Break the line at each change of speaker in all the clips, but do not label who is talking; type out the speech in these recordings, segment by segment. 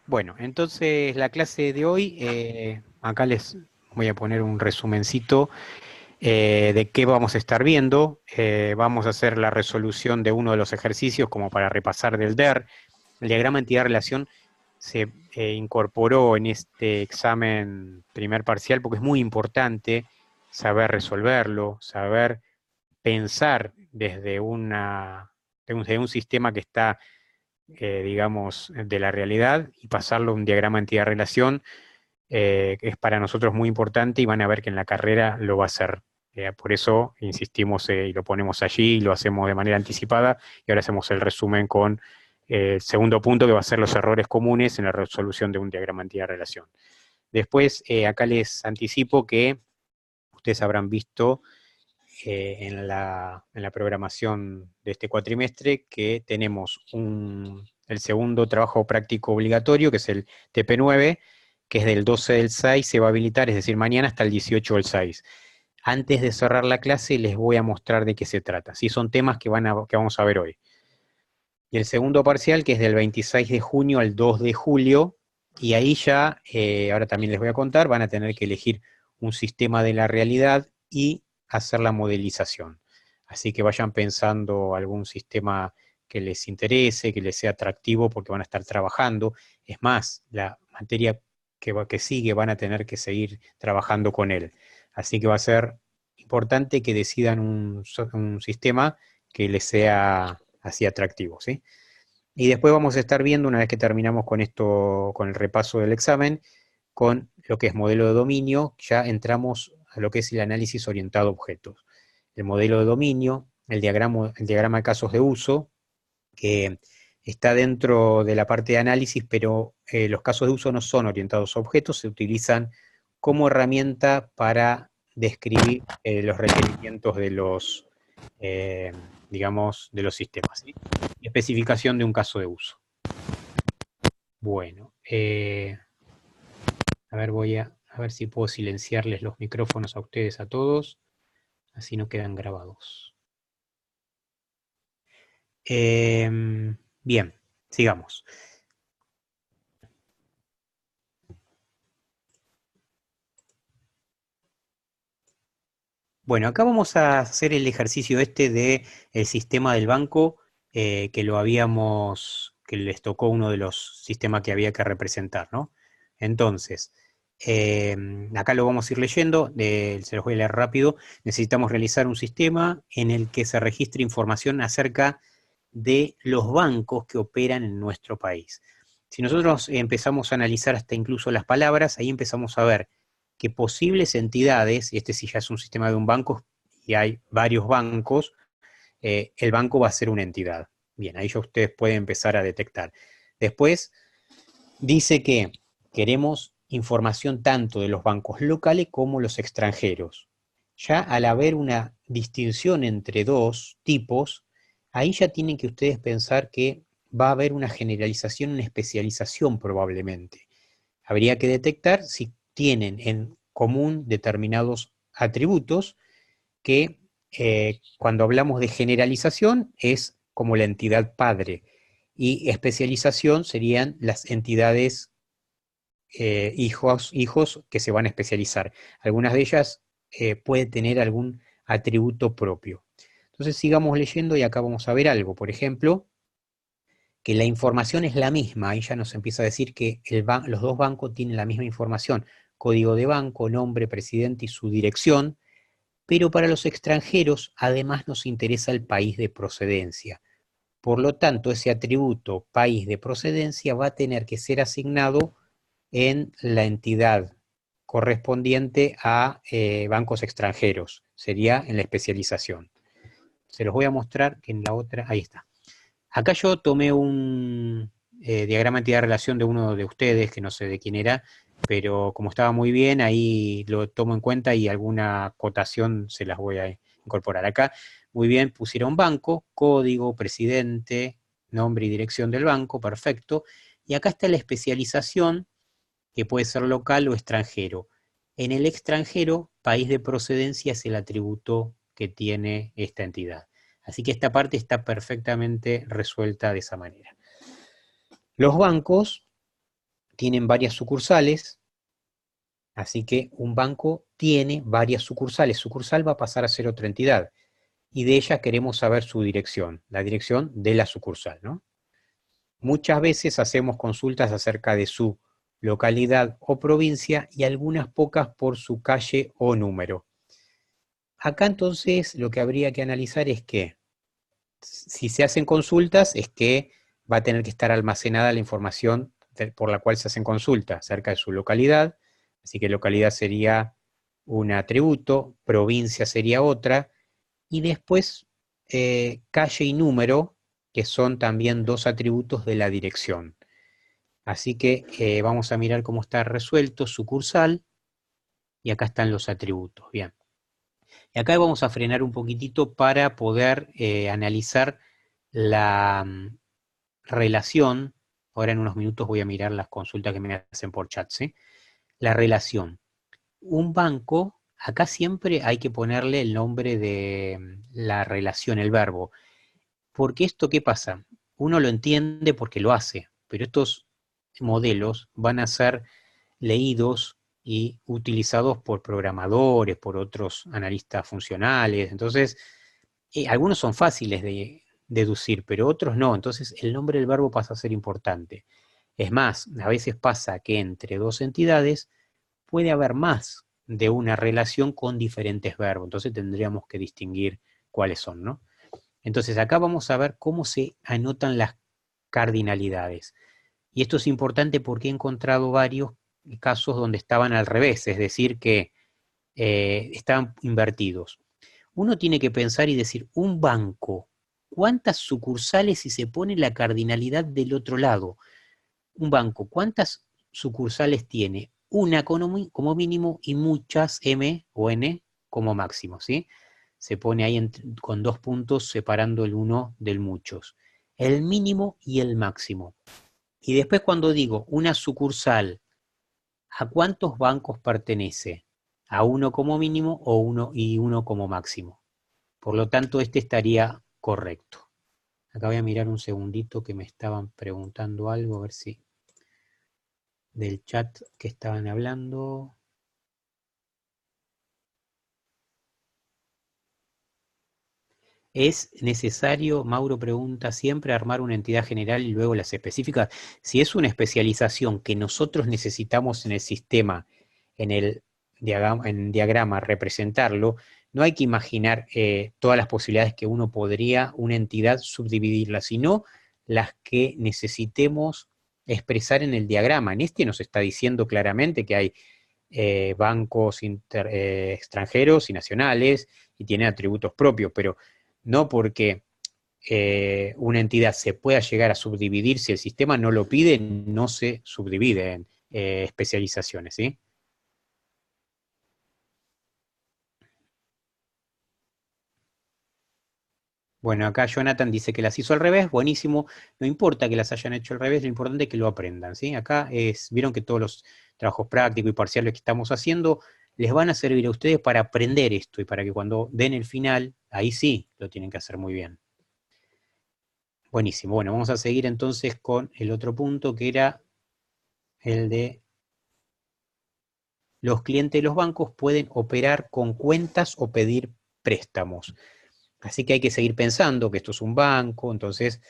Bueno, entonces la clase de hoy, acá les voy a poner un resumencito de qué vamos a estar viendo. Vamos a hacer la resolución de uno de los ejercicios como para repasar del DER. El diagrama entidad-relación se incorporó en este examen primer parcial porque es muy importante saber resolverlo, saber pensar desde desde un sistema que está digamos, de la realidad y pasarlo a un diagrama entidad-relación, que es para nosotros muy importante y van a ver que en la carrera lo va a hacer. Por eso insistimos y lo ponemos allí, lo hacemos de manera anticipada y ahora hacemos el resumen con el segundo punto que va a ser los errores comunes en la resolución de un diagrama entidad-relación. Después, acá les anticipo que ustedes habrán visto en la programación de este cuatrimestre que tenemos el segundo trabajo práctico obligatorio, que es el TP9, que es del 12 del 6, se va a habilitar, es decir, mañana hasta el 18 del 6. Antes de cerrar la clase les voy a mostrar de qué se trata. Sí, son temas que vamos a ver hoy. Y el segundo parcial, que es del 26 de junio al 2 de julio, y ahí ya, ahora también les voy a contar, van a tener que elegir un sistema de la realidad y hacer la modelización. Así que vayan pensando algún sistema que les interese, que les sea atractivo, porque van a estar trabajando. Es más, la materia que sigue van a tener que seguir trabajando con él. Así que va a ser importante que decidan un sistema que les sea así atractivo, ¿sí? Y después vamos a estar viendo, una vez que terminamos con esto, con el repaso del examen, con lo que es modelo de dominio, ya entramos a lo que es el análisis orientado a objetos. El modelo de dominio, el diagrama de casos de uso, que está dentro de la parte de análisis, pero los casos de uso no son orientados a objetos, se utilizan como herramienta para describir los requerimientos de eh, digamos, de los sistemas, ¿sí? Especificación de un caso de uso. Bueno, a ver, a ver si puedo silenciarles los micrófonos a ustedes, a todos, así no quedan grabados. Bien, sigamos. Bueno, acá vamos a hacer el ejercicio este de el sistema del banco, que les tocó uno de los sistemas que había que representar, ¿no? Entonces, eh, acá lo vamos a ir leyendo, se los voy a leer rápido. Necesitamos realizar un sistema en el que se registre información acerca de los bancos que operan en nuestro país. Si nosotros empezamos a analizar hasta incluso las palabras, ahí empezamos a ver que posibles entidades, y este sí ya es un sistema de un banco y hay varios bancos, el banco va a ser una entidad. Bien, ahí ya ustedes pueden empezar a detectar. Después dice que queremos información tanto de los bancos locales como los extranjeros. Ya al haber una distinción entre dos tipos, ahí ya tienen que ustedes pensar que va a haber una generalización, una especialización probablemente. Habría que detectar si tienen en común determinados atributos que cuando hablamos de generalización es como la entidad padre y especialización serían las entidades hijos que se van a especializar. Algunas de ellas pueden tener algún atributo propio. Entonces sigamos leyendo y acá vamos a ver algo. Por ejemplo, que la información es la misma. Ahí ya nos empieza a decir que los dos bancos tienen la misma información. Código de banco, nombre, presidente y su dirección. Pero para los extranjeros además nos interesa el país de procedencia. Por lo tanto, ese atributo país de procedencia va a tener que ser asignado en la entidad correspondiente a bancos extranjeros. Sería en la especialización. Se los voy a mostrar que en la otra, ahí está. Acá yo tomé un diagrama de entidad-relación de uno de ustedes, que no sé de quién era, pero como estaba muy bien, ahí lo tomo en cuenta y alguna cotación se las voy a incorporar. Acá, muy bien, pusieron banco, código, presidente, nombre y dirección del banco, perfecto. Y acá está la especialización, que puede ser local o extranjero. En el extranjero, país de procedencia es el atributo que tiene esta entidad. Así que esta parte está perfectamente resuelta de esa manera. Los bancos tienen varias sucursales, así que un banco tiene varias sucursales. Sucursal va a pasar a ser otra entidad, y de ella queremos saber su dirección, la dirección de la sucursal, ¿no? Muchas veces hacemos consultas acerca de su localidad o provincia y algunas pocas por su calle o número. Acá entonces lo que habría que analizar es que si se hacen consultas es que va a tener que estar almacenada la información por la cual se hacen consultas acerca de su localidad, así que localidad sería un atributo, provincia sería otra, y después calle y número, que son también dos atributos de la dirección. Así que vamos a mirar cómo está resuelto sucursal, y acá están los atributos. Bien. Y acá vamos a frenar un poquitito para poder analizar la relación. Ahora en unos minutos voy a mirar las consultas que me hacen por chat, ¿sí? La relación. Un banco, acá siempre hay que ponerle el nombre de la relación, el verbo. Porque esto, ¿qué pasa? Uno lo entiende porque lo hace, pero estos modelos van a ser leídos y utilizados por programadores, por otros analistas funcionales. Entonces, algunos son fáciles de deducir, pero otros no. Entonces, el nombre del verbo pasa a ser importante. Es más, a veces pasa que entre dos entidades puede haber más de una relación con diferentes verbos. Entonces, tendríamos que distinguir cuáles son, ¿no? Entonces, acá vamos a ver cómo se anotan las cardinalidades. Y esto es importante porque he encontrado varios casos donde estaban al revés, es decir, que estaban invertidos. Uno tiene que pensar y decir, un banco, ¿cuántas sucursales si se pone la cardinalidad del otro lado? Un banco, ¿cuántas sucursales tiene? Una como mínimo y muchas, M o N, como máximo, ¿sí? Se pone ahí con dos puntos separando el uno del muchos. El mínimo y el máximo. Y después cuando digo una sucursal, ¿a cuántos bancos pertenece? ¿A uno como mínimo o uno como máximo? Por lo tanto, este estaría correcto. Acá voy a mirar un segundito que me estaban preguntando algo, a ver si del chat que estaban hablando. ¿Es necesario, Mauro pregunta, siempre armar una entidad general y luego las específicas? Si es una especialización que nosotros necesitamos en el sistema, en el diagrama, representarlo, no hay que imaginar todas las posibilidades que uno podría, una entidad, subdividirla, sino las que necesitemos expresar en el diagrama. En este nos está diciendo claramente que hay bancos extranjeros y nacionales y tienen atributos propios, pero no porque una entidad se pueda llegar a subdividir, si el sistema no lo pide, no se subdivide en especializaciones, ¿sí? Bueno, acá Jonathan dice que las hizo al revés, buenísimo, no importa que las hayan hecho al revés, lo importante es que lo aprendan, ¿sí? Acá vieron que todos los trabajos prácticos y parciales que estamos haciendo les van a servir a ustedes para aprender esto y para que cuando den el final, ahí sí lo tienen que hacer muy bien. Buenísimo, bueno, vamos a seguir entonces con el otro punto que era el de los clientes de los bancos pueden operar con cuentas o pedir préstamos. Así que hay que seguir pensando que esto es un banco, entonces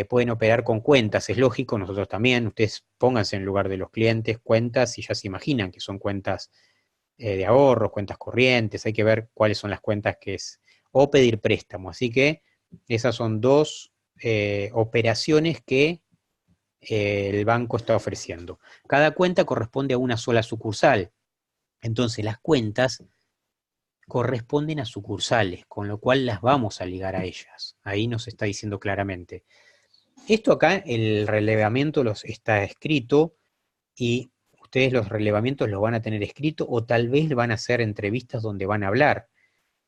pueden operar con cuentas, es lógico, nosotros también, ustedes pónganse en el lugar de los clientes, cuentas, y ya se imaginan que son cuentas de ahorros, cuentas corrientes, hay que ver cuáles son las cuentas que es, o pedir préstamo. Así que esas son dos operaciones que el banco está ofreciendo. Cada cuenta corresponde a una sola sucursal, entonces las cuentas corresponden a sucursales, con lo cual las vamos a ligar a ellas. Ahí nos está diciendo claramente. Esto acá, el relevamiento los está escrito y ustedes los relevamientos los van a tener escrito o tal vez van a hacer entrevistas donde van a hablar,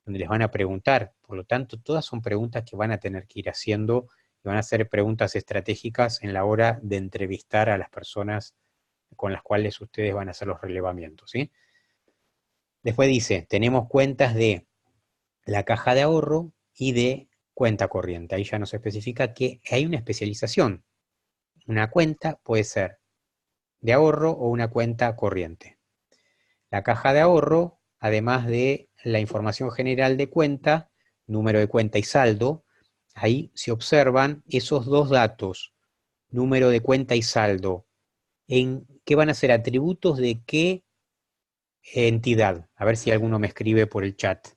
donde les van a preguntar. Por lo tanto, todas son preguntas que van a tener que ir haciendo y van a ser preguntas estratégicas en la hora de entrevistar a las personas con las cuales ustedes van a hacer los relevamientos, ¿sí? Después dice, tenemos cuentas de la caja de ahorro y de cuenta corriente. Ahí ya nos especifica que hay una especialización. Una cuenta puede ser de ahorro o una cuenta corriente. La caja de ahorro, además de la información general de cuenta, número de cuenta y saldo, ahí se observan esos dos datos, número de cuenta y saldo, en qué van a ser atributos de qué entidad. A ver si alguno me escribe por el chat.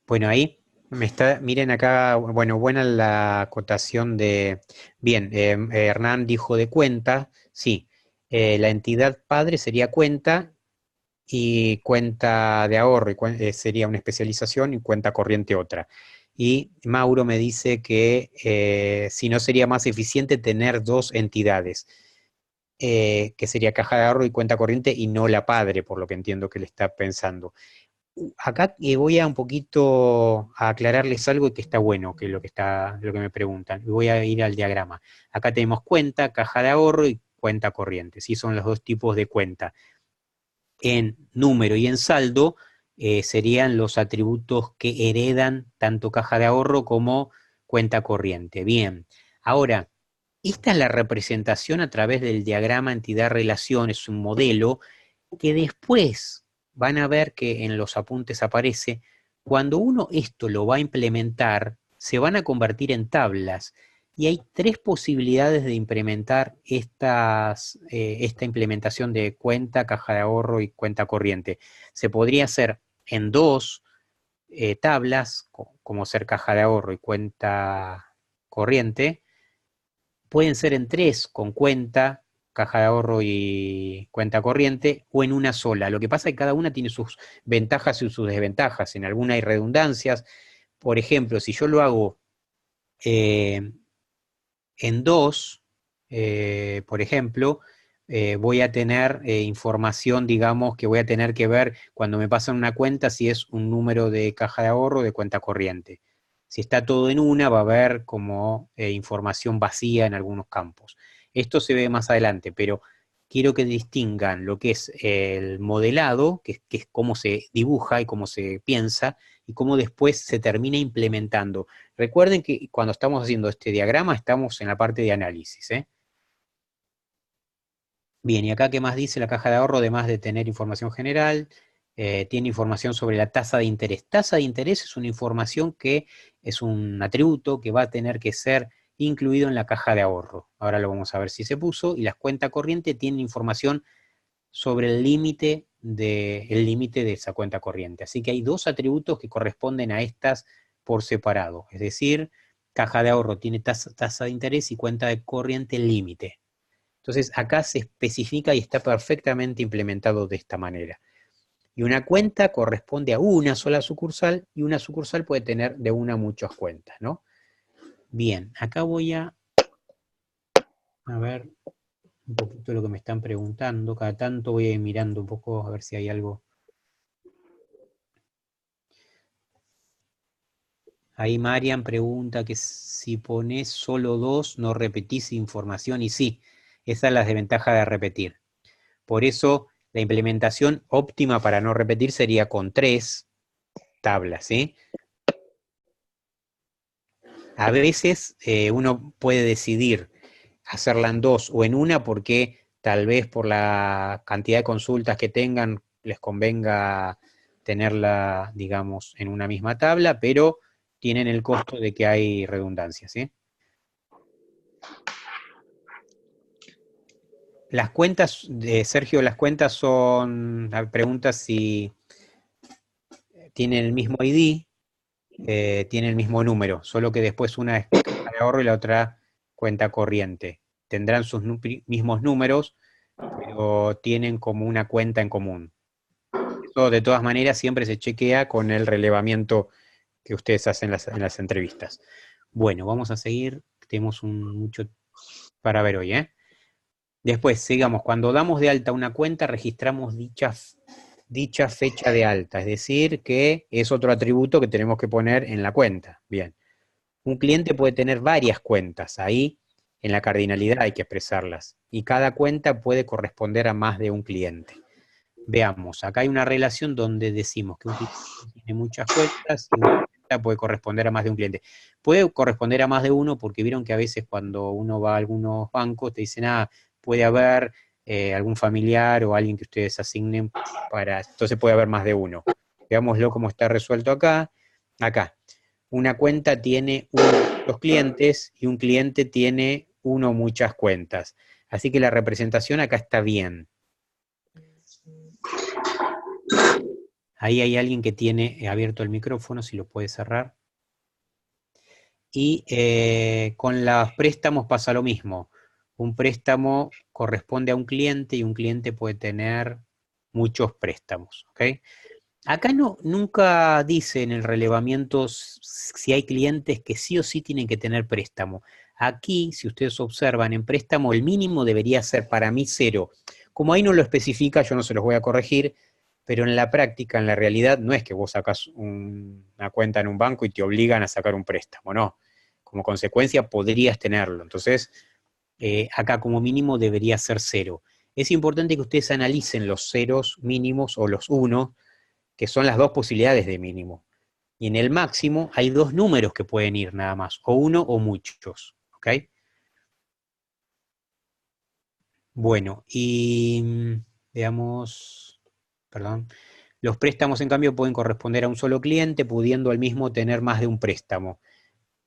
Bueno, ahí miren acá, bueno, buena la acotación de, bien, Hernán dijo de cuenta, sí, la entidad padre sería cuenta y cuenta de ahorro sería una especialización y cuenta corriente otra. Y Mauro me dice que si no sería más eficiente tener dos entidades, que sería caja de ahorro y cuenta corriente y no la padre, por lo que entiendo que le está pensando. Acá voy a un poquito a aclararles algo que está bueno, que es lo que me preguntan. Voy a ir al diagrama. Acá tenemos cuenta, caja de ahorro y cuenta corriente. Sí, son los dos tipos de cuenta. En número y en saldo serían los atributos que heredan tanto caja de ahorro como cuenta corriente. Bien, ahora, esta es la representación a través del diagrama entidad-relación, es un modelo que después van a ver que en los apuntes aparece, cuando uno esto lo va a implementar, se van a convertir en tablas. Y hay tres posibilidades de implementar esta implementación de cuenta, caja de ahorro y cuenta corriente. Se podría hacer en dos tablas, como ser caja de ahorro y cuenta corriente. Pueden ser en tres, con cuenta, caja de ahorro y cuenta corriente, o en una sola. Lo que pasa es que cada una tiene sus ventajas y sus desventajas. En alguna hay redundancias. Por ejemplo, si yo lo hago eh, en dos, por ejemplo, voy a tener información, digamos, que voy a tener que ver cuando me pasan una cuenta si es un número de caja de ahorro o de cuenta corriente. Si está todo en una, va a haber como información vacía en algunos campos. Esto se ve más adelante, pero quiero que distingan lo que es el modelado, que es cómo se dibuja y cómo se piensa, y cómo después se termina implementando. Recuerden que cuando estamos haciendo este diagrama estamos en la parte de análisis, ¿eh? Bien, y acá qué más dice la caja de ahorro, además de tener información general, tiene información sobre la tasa de interés. Tasa de interés es una información que es un atributo que va a tener que ser incluido en la caja de ahorro. Ahora lo vamos a ver si se puso. Y las cuentas corrientes tienen información sobre el límite de esa cuenta corriente. Así que hay dos atributos que corresponden a estas por separado. Es decir, caja de ahorro tiene tasa de interés y cuenta de corriente límite. Entonces acá se especifica y está perfectamente implementado de esta manera. Y una cuenta corresponde a una sola sucursal y una sucursal puede tener de una a muchas cuentas, ¿no? Bien, acá voy a ver un poquito lo que me están preguntando. Cada tanto voy a ir mirando un poco a ver si hay algo. Ahí Marian pregunta que si pones solo dos no repetís información y sí, esa es la desventaja de repetir. Por eso la implementación óptima para no repetir sería con tres tablas, ¿sí? A veces uno puede decidir hacerla en dos o en una porque tal vez por la cantidad de consultas que tengan les convenga tenerla, digamos, en una misma tabla, pero tienen el costo de que hay redundancia, ¿sí? Las cuentas, Sergio, las cuentas son, la pregunta si tienen el mismo ID, tienen el mismo número, solo que después una es caja de ahorro y la otra cuenta corriente. Tendrán sus mismos números, pero tienen como una cuenta en común. Eso de todas maneras siempre se chequea con el relevamiento que ustedes hacen en las entrevistas. Bueno, vamos a seguir, tenemos mucho para ver hoy, ¿eh? Después, sigamos, cuando damos de alta una cuenta, registramos dicha fecha de alta, es decir, que es otro atributo que tenemos que poner en la cuenta. Bien, un cliente puede tener varias cuentas, ahí en la cardinalidad hay que expresarlas, y cada cuenta puede corresponder a más de un cliente. Veamos, acá hay una relación donde decimos que un cliente tiene muchas cuentas y una cuenta puede corresponder a más de un cliente. Puede corresponder a más de uno porque vieron que a veces cuando uno va a algunos bancos te dicen, puede haber algún familiar o alguien que ustedes asignen para, entonces puede haber más de uno. Veámoslo cómo está resuelto acá. Acá, una cuenta tiene uno o muchos clientes y un cliente tiene uno o muchas cuentas. Así que la representación acá está bien. Ahí hay alguien que tiene abierto el micrófono, si lo puede cerrar. Y con los préstamos pasa lo mismo. Un préstamo corresponde a un cliente y un cliente puede tener muchos préstamos. ¿Okay? Acá nunca dice en el relevamiento si hay clientes que sí o sí tienen que tener préstamo. Aquí, si ustedes observan, en préstamo el mínimo debería ser para mí 0. Como ahí no lo especifica, yo no se los voy a corregir, pero en la práctica, en la realidad, no es que vos sacás una cuenta en un banco y te obligan a sacar un préstamo, no. Como consecuencia podrías tenerlo. Entonces, acá como mínimo debería ser 0. Es importante que ustedes analicen los ceros mínimos o los 1, que son las dos posibilidades de mínimo. Y en el máximo hay dos números que pueden ir nada más, o uno o muchos. ¿Ok? Bueno, y veamos, perdón. Los préstamos, en cambio, pueden corresponder a un solo cliente, pudiendo al mismo tener más de un préstamo.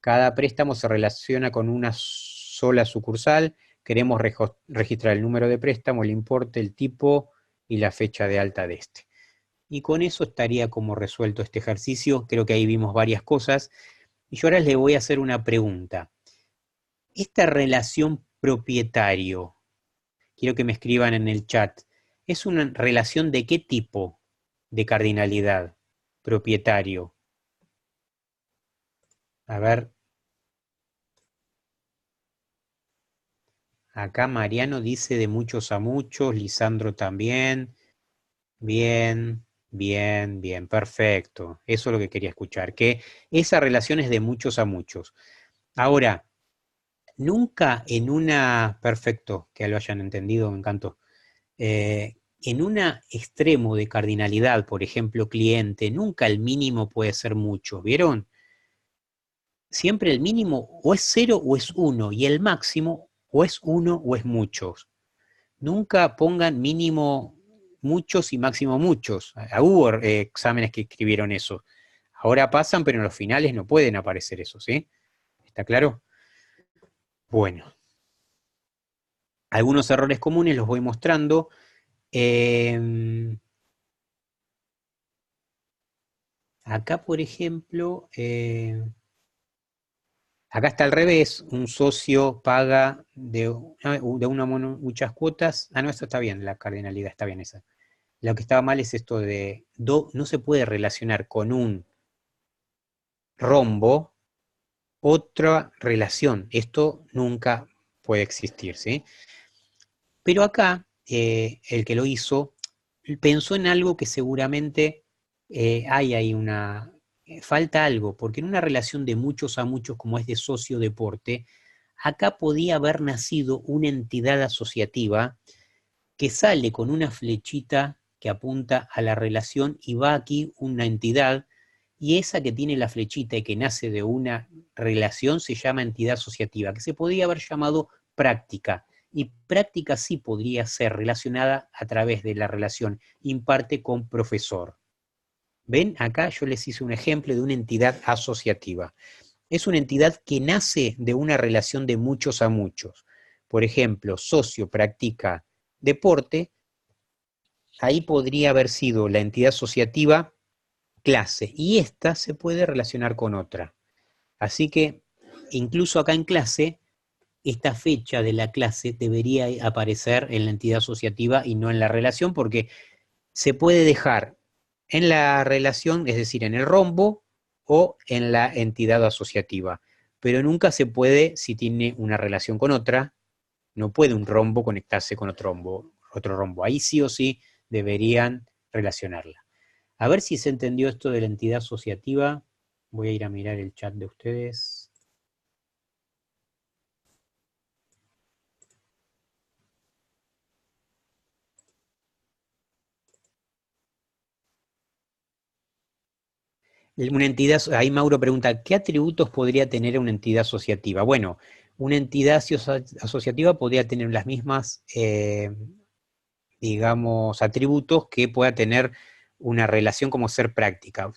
Cada préstamo se relaciona con una sola sucursal. Queremos registrar el número de préstamo, el importe, el tipo y la fecha de alta de este. Y con eso estaría como resuelto este ejercicio. Creo que ahí vimos varias cosas. Y yo ahora les voy a hacer una pregunta. Esta relación propietario, quiero que me escriban en el chat, ¿es una relación de qué tipo de cardinalidad? Propietario. A ver, acá Mariano dice de muchos a muchos, Lisandro también. Bien, bien, bien, perfecto. Eso es lo que quería escuchar, que esa relación es de muchos a muchos. Ahora, nunca en una, perfecto, que lo hayan entendido, me encantó. En un extremo de cardinalidad, por ejemplo, cliente, nunca el mínimo puede ser mucho, ¿vieron? Siempre el mínimo o es 0 o es 1, y el máximo o es 1 o es muchos. Nunca pongan mínimo muchos y máximo muchos. Hubo exámenes que escribieron eso. Ahora pasan, pero en los finales no pueden aparecer eso, ¿sí? ¿Está claro? Bueno, algunos errores comunes los voy mostrando. Acá, por ejemplo, acá está al revés, un socio paga de muchas cuotas. No, eso está bien, la cardinalidad está bien esa. Lo que estaba mal es esto de no se puede relacionar con un rombo otra relación. Esto nunca puede existir, ¿sí? Pero acá, el que lo hizo, pensó en algo que seguramente hay ahí falta algo, porque en una relación de muchos a muchos, como es de socio-deporte, acá podía haber nacido una entidad asociativa que sale con una flechita que apunta a la relación y va aquí una entidad, y esa que tiene la flechita y que nace de una relación se llama entidad asociativa, que se podría haber llamado práctica, y práctica sí podría ser relacionada a través de la relación imparte con profesor. ¿Ven? Acá yo les hice un ejemplo de una entidad asociativa. Es una entidad que nace de una relación de muchos a muchos. Por ejemplo, socio practica deporte, ahí podría haber sido la entidad asociativa clase, y esta se puede relacionar con otra. Así que, incluso acá en clase, esta fecha de la clase debería aparecer en la entidad asociativa y no en la relación, porque se puede dejar en la relación, es decir, en el rombo o en la entidad asociativa, pero nunca se puede, si tiene una relación con otra, no puede un rombo conectarse con otro rombo. Ahí sí o sí deberían relacionarla. A ver si se entendió esto de la entidad asociativa. Voy a ir a mirar el chat de ustedes. Una entidad, ahí Mauro pregunta, ¿qué atributos podría tener una entidad asociativa? Bueno, una entidad asociativa podría tener las mismas, digamos, atributos que pueda tener una relación como ser práctica.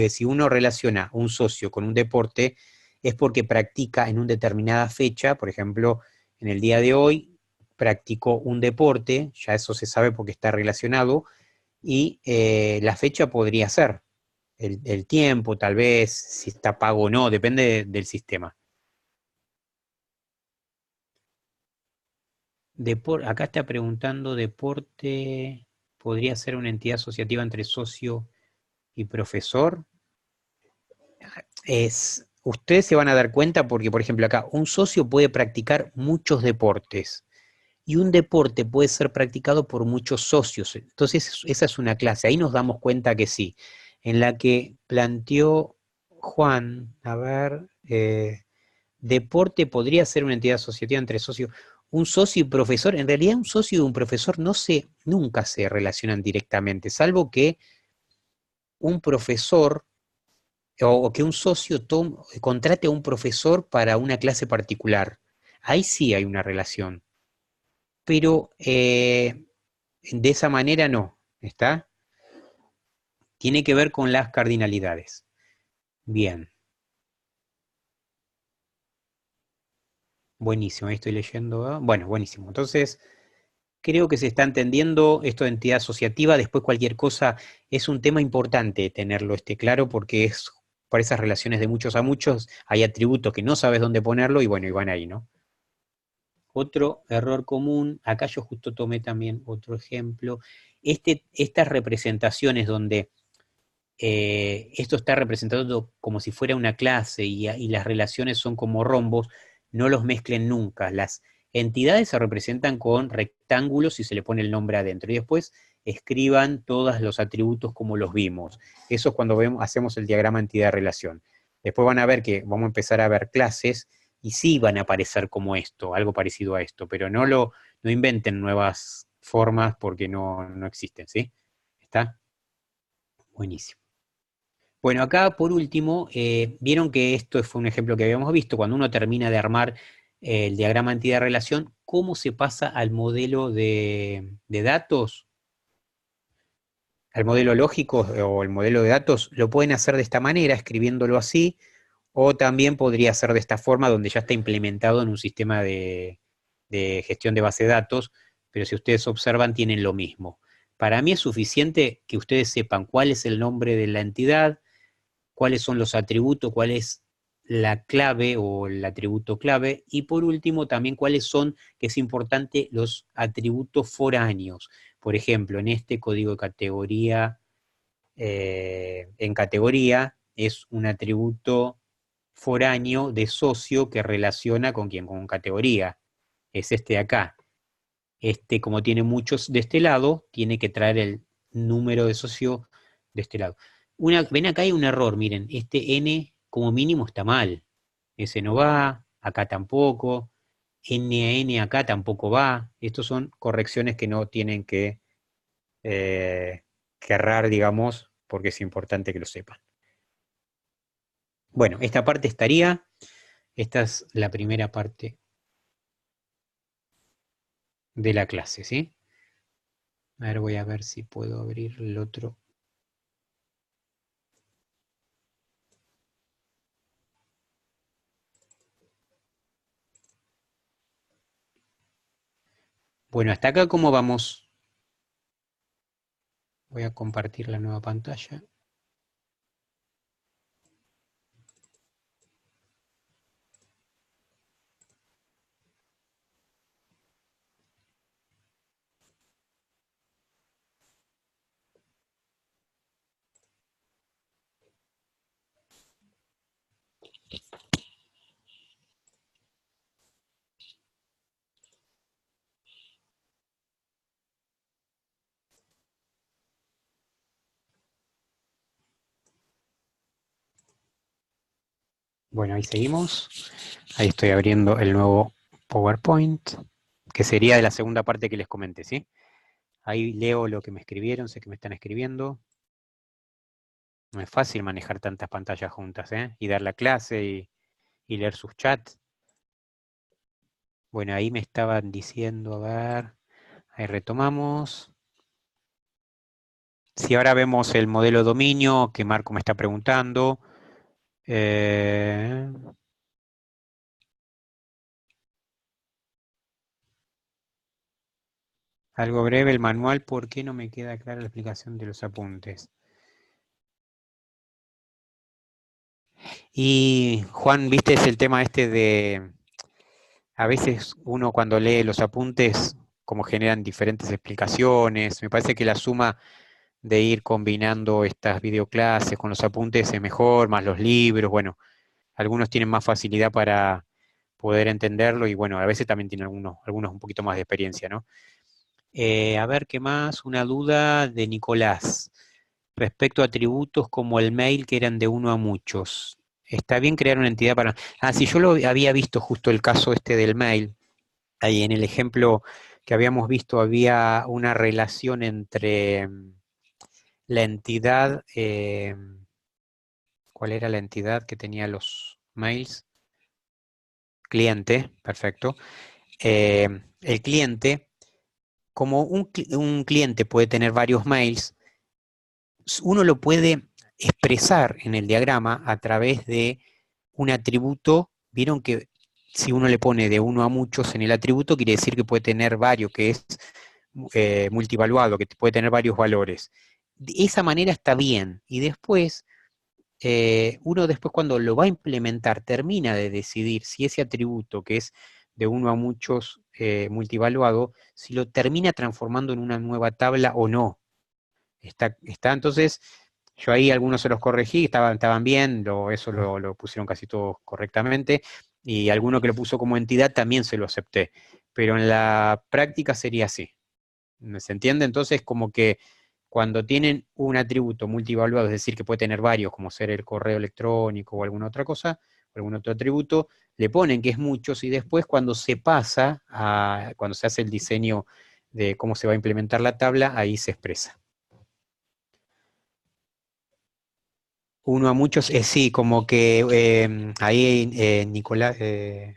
Si uno relaciona un socio con un deporte, es porque practica en una determinada fecha, por ejemplo, en el día de hoy practicó un deporte, ya eso se sabe porque está relacionado, y la fecha podría ser el tiempo, tal vez, si está pago o no, depende del sistema. Acá está preguntando, ¿deporte podría ser una entidad asociativa entre socio y profesor? Ustedes se van a dar cuenta porque, por ejemplo, acá un socio puede practicar muchos deportes y un deporte puede ser practicado por muchos socios. Entonces, esa es una clase. Ahí nos damos cuenta que sí. En la que planteó Juan, a ver, deporte podría ser una entidad asociativa entre socio. Un socio y profesor, en realidad un socio y un profesor nunca se relacionan directamente, salvo que un profesor o que un socio contrate a un profesor para una clase particular. Ahí sí hay una relación, pero de esa manera no, ¿está? Tiene que ver con las cardinalidades. Bien, buenísimo, ahí estoy leyendo. Bueno, buenísimo. Entonces, creo que se está entendiendo esto de entidad asociativa. Después cualquier cosa es un tema importante tenerlo claro porque es por esas relaciones de muchos a muchos, hay atributos que no sabes dónde ponerlo y bueno, y van ahí, ¿no? Otro error común, acá yo justo tomé también otro ejemplo, estas representaciones donde esto está representado como si fuera una clase y las relaciones son como rombos, no los mezclen nunca. Las entidades se representan con rectángulos y se le pone el nombre adentro. Y después escriban todos los atributos como los vimos. Eso es cuando hacemos el diagrama entidad-relación. Después van a ver que vamos a empezar a ver clases y sí van a aparecer como esto, algo parecido a esto, pero no inventen nuevas formas porque no existen, ¿sí? ¿Está? Buenísimo. Bueno, acá por último, vieron que esto fue un ejemplo que habíamos visto, cuando uno termina de armar el diagrama entidad-relación, cómo se pasa al modelo de datos, al modelo lógico o el modelo de datos, lo pueden hacer de esta manera, escribiéndolo así, o también podría ser de esta forma, donde ya está implementado en un sistema de gestión de base de datos, pero si ustedes observan, tienen lo mismo. Para mí es suficiente que ustedes sepan cuál es el nombre de la entidad, cuáles son los atributos, cuál es la clave o el atributo clave, y por último también cuáles son, que es importante, los atributos foráneos. Por ejemplo, en este código de categoría, en categoría es un atributo foráneo de socio que relaciona con quién, con categoría. Es este de acá. Este, como tiene muchos de este lado, tiene que traer el número de socio de este lado. Ven acá hay un error, miren, este n como mínimo está mal. Ese no va, acá tampoco, n a n acá tampoco va. Estos son correcciones que no tienen que errar, digamos, porque es importante que lo sepan. Bueno, esta parte estaría, esta es la primera parte de la clase, ¿sí? A ver, voy a ver si puedo abrir el otro. Bueno, hasta acá, ¿cómo vamos? Voy a compartir la nueva pantalla. Bueno, ahí seguimos. Ahí estoy abriendo el nuevo PowerPoint, que sería de la segunda parte que les comenté, ¿sí? Ahí leo lo que me escribieron, sé que me están escribiendo. No es fácil manejar tantas pantallas juntas, ¿eh? Y dar la clase y leer sus chats. Bueno, ahí me estaban diciendo, a ver, ahí retomamos. Si ahora vemos el modelo dominio que Marco me está preguntando. Eh, Algo breve el manual, ¿por qué no me queda clara la explicación de los apuntes? Y Juan, viste, es el tema este de, a veces uno cuando lee los apuntes, como generan diferentes explicaciones, me parece que la suma de ir combinando estas videoclases con los apuntes es mejor, más los libros, bueno, algunos tienen más facilidad para poder entenderlo y bueno, a veces también tienen algunos un poquito más de experiencia, ¿no? A ver, ¿qué más? Una duda de Nicolás respecto a atributos como el mail que eran de uno a muchos. ¿Está bien crear una entidad para...? Ah, sí, yo lo había visto justo el caso este del mail. Ahí en el ejemplo que habíamos visto había una relación entre la entidad, ¿cuál era la entidad que tenía los mails? Cliente, perfecto. El cliente, como un cliente puede tener varios mails, uno lo puede expresar en el diagrama a través de un atributo. Vieron que si uno le pone de uno a muchos en el atributo, quiere decir que puede tener varios, que es multivaluado, que puede tener varios valores. De esa manera está bien. Y después, uno después cuando lo va a implementar, termina de decidir si ese atributo que es de uno a muchos multivaluado, si lo termina transformando en una nueva tabla o no. Entonces, yo ahí algunos se los corregí, estaban bien, eso lo pusieron casi todos correctamente, y alguno que lo puso como entidad también se lo acepté, pero en la práctica sería así. ¿Se entiende? Entonces, como que cuando tienen un atributo multivaluado, es decir, que puede tener varios, como ser el correo electrónico o alguna otra cosa, o algún otro atributo, le ponen que es muchos y después cuando se pasa, cuando se hace el diseño de cómo se va a implementar la tabla, ahí se expresa. Uno a muchos, sí, como que ahí, Nicolás,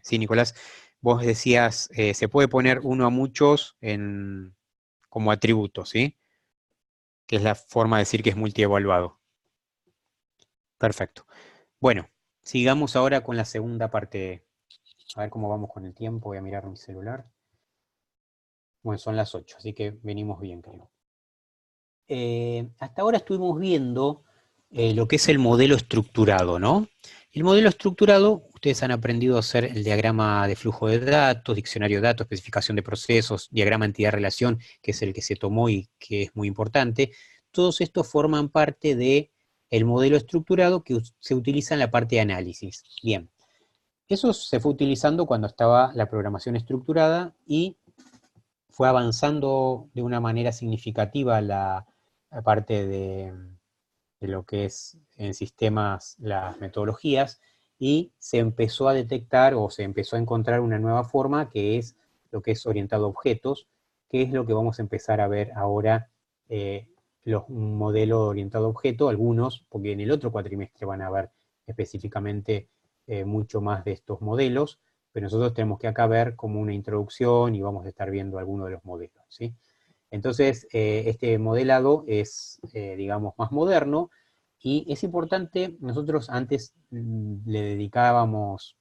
sí, Nicolás, vos decías, se puede poner uno a muchos como atributo, ¿sí? Que es la forma de decir que es multievaluado. Perfecto. Bueno, sigamos ahora con la segunda parte. A ver cómo vamos con el tiempo. Voy a mirar mi celular. Bueno, son las 8, así que venimos bien, creo. Hasta ahora estuvimos viendo lo que es el modelo estructurado, ¿no? El modelo estructurado, ustedes han aprendido a hacer el diagrama de flujo de datos, diccionario de datos, especificación de procesos, diagrama entidad-relación, que es el que se tomó y que es muy importante. Todos estos forman parte del modelo estructurado que se utiliza en la parte de análisis. Bien, eso se fue utilizando cuando estaba la programación estructurada y fue avanzando de una manera significativa la parte de lo que es en sistemas las metodologías y se empezó a detectar o se empezó a encontrar una nueva forma que es lo que es orientado a objetos, que es lo que vamos a empezar a ver ahora, un modelo orientado a objeto, algunos, porque en el otro cuatrimestre van a ver específicamente mucho más de estos modelos, pero nosotros tenemos que acá ver como una introducción y vamos a estar viendo algunos de los modelos, ¿sí? Entonces, este modelado es, digamos, más moderno y es importante, nosotros antes le dedicábamos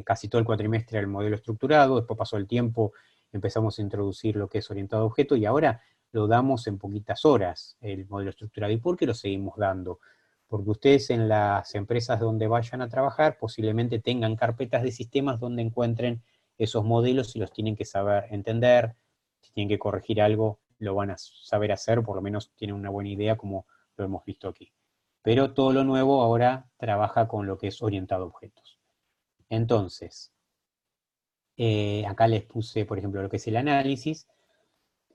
casi todo el cuatrimestre al modelo estructurado, después pasó el tiempo, empezamos a introducir lo que es orientado a objeto y ahora lo damos en poquitas horas, el modelo estructurado. ¿Y por qué lo seguimos dando? Porque ustedes en las empresas donde vayan a trabajar posiblemente tengan carpetas de sistemas donde encuentren esos modelos y los tienen que saber entender, si tienen que corregir algo lo van a saber hacer, por lo menos tienen una buena idea como lo hemos visto aquí. Pero todo lo nuevo ahora trabaja con lo que es orientado a objetos. Entonces, acá les puse, por ejemplo, lo que es el análisis.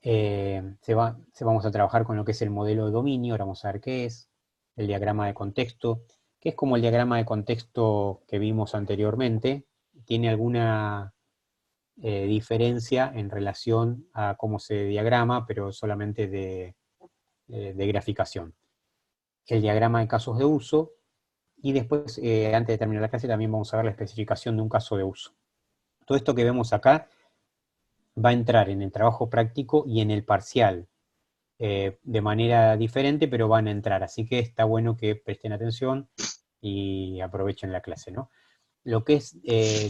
Vamos a trabajar con lo que es el modelo de dominio, ahora vamos a ver qué es, el diagrama de contexto. que es como el diagrama de contexto que vimos anteriormente. Tiene alguna diferencia en relación a cómo se diagrama, pero solamente de graficación. El diagrama de casos de uso, y después, antes de terminar la clase, también vamos a ver la especificación de un caso de uso. Todo esto que vemos acá va a entrar en el trabajo práctico y en el parcial, de manera diferente, pero van a entrar. Así que está bueno que presten atención y aprovechen la clase, ¿no? Lo que es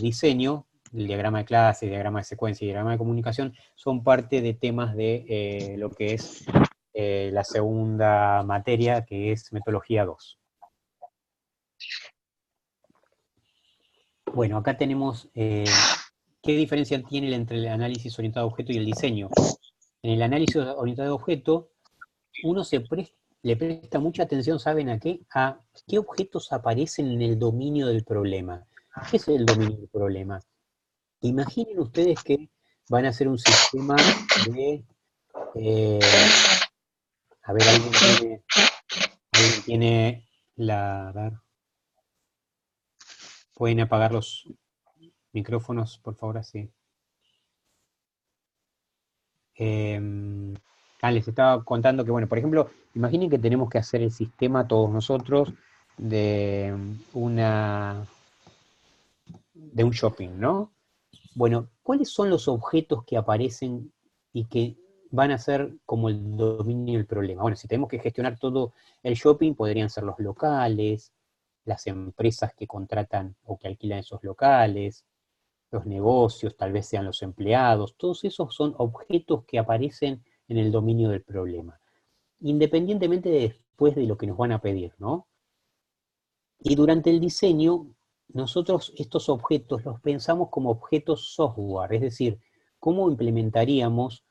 diseño, el diagrama de clase, el diagrama de secuencia y el diagrama de comunicación, son parte de temas de lo que es la segunda materia, que es metodología 2. Bueno, acá tenemos qué diferencia tiene entre el análisis orientado a objeto y el diseño. En el análisis orientado a objeto, uno le presta mucha atención, ¿saben a qué? A qué objetos aparecen en el dominio del problema. ¿Qué es el dominio del problema? Imaginen ustedes que van a hacer un sistema de... a ver, alguien tiene la... A ver, ¿pueden apagar los micrófonos, por favor? Así. Les estaba contando que, bueno, por ejemplo, imaginen que tenemos que hacer el sistema todos nosotros de un shopping, ¿no? Bueno, ¿cuáles son los objetos que aparecen y que van a ser como el dominio del problema? Bueno, si tenemos que gestionar todo el shopping, podrían ser los locales, las empresas que contratan o que alquilan esos locales, los negocios, tal vez sean los empleados, todos esos son objetos que aparecen en el dominio del problema, independientemente de después de lo que nos van a pedir, ¿no? Y durante el diseño, nosotros estos objetos los pensamos como objetos software, es decir, cómo implementaríamos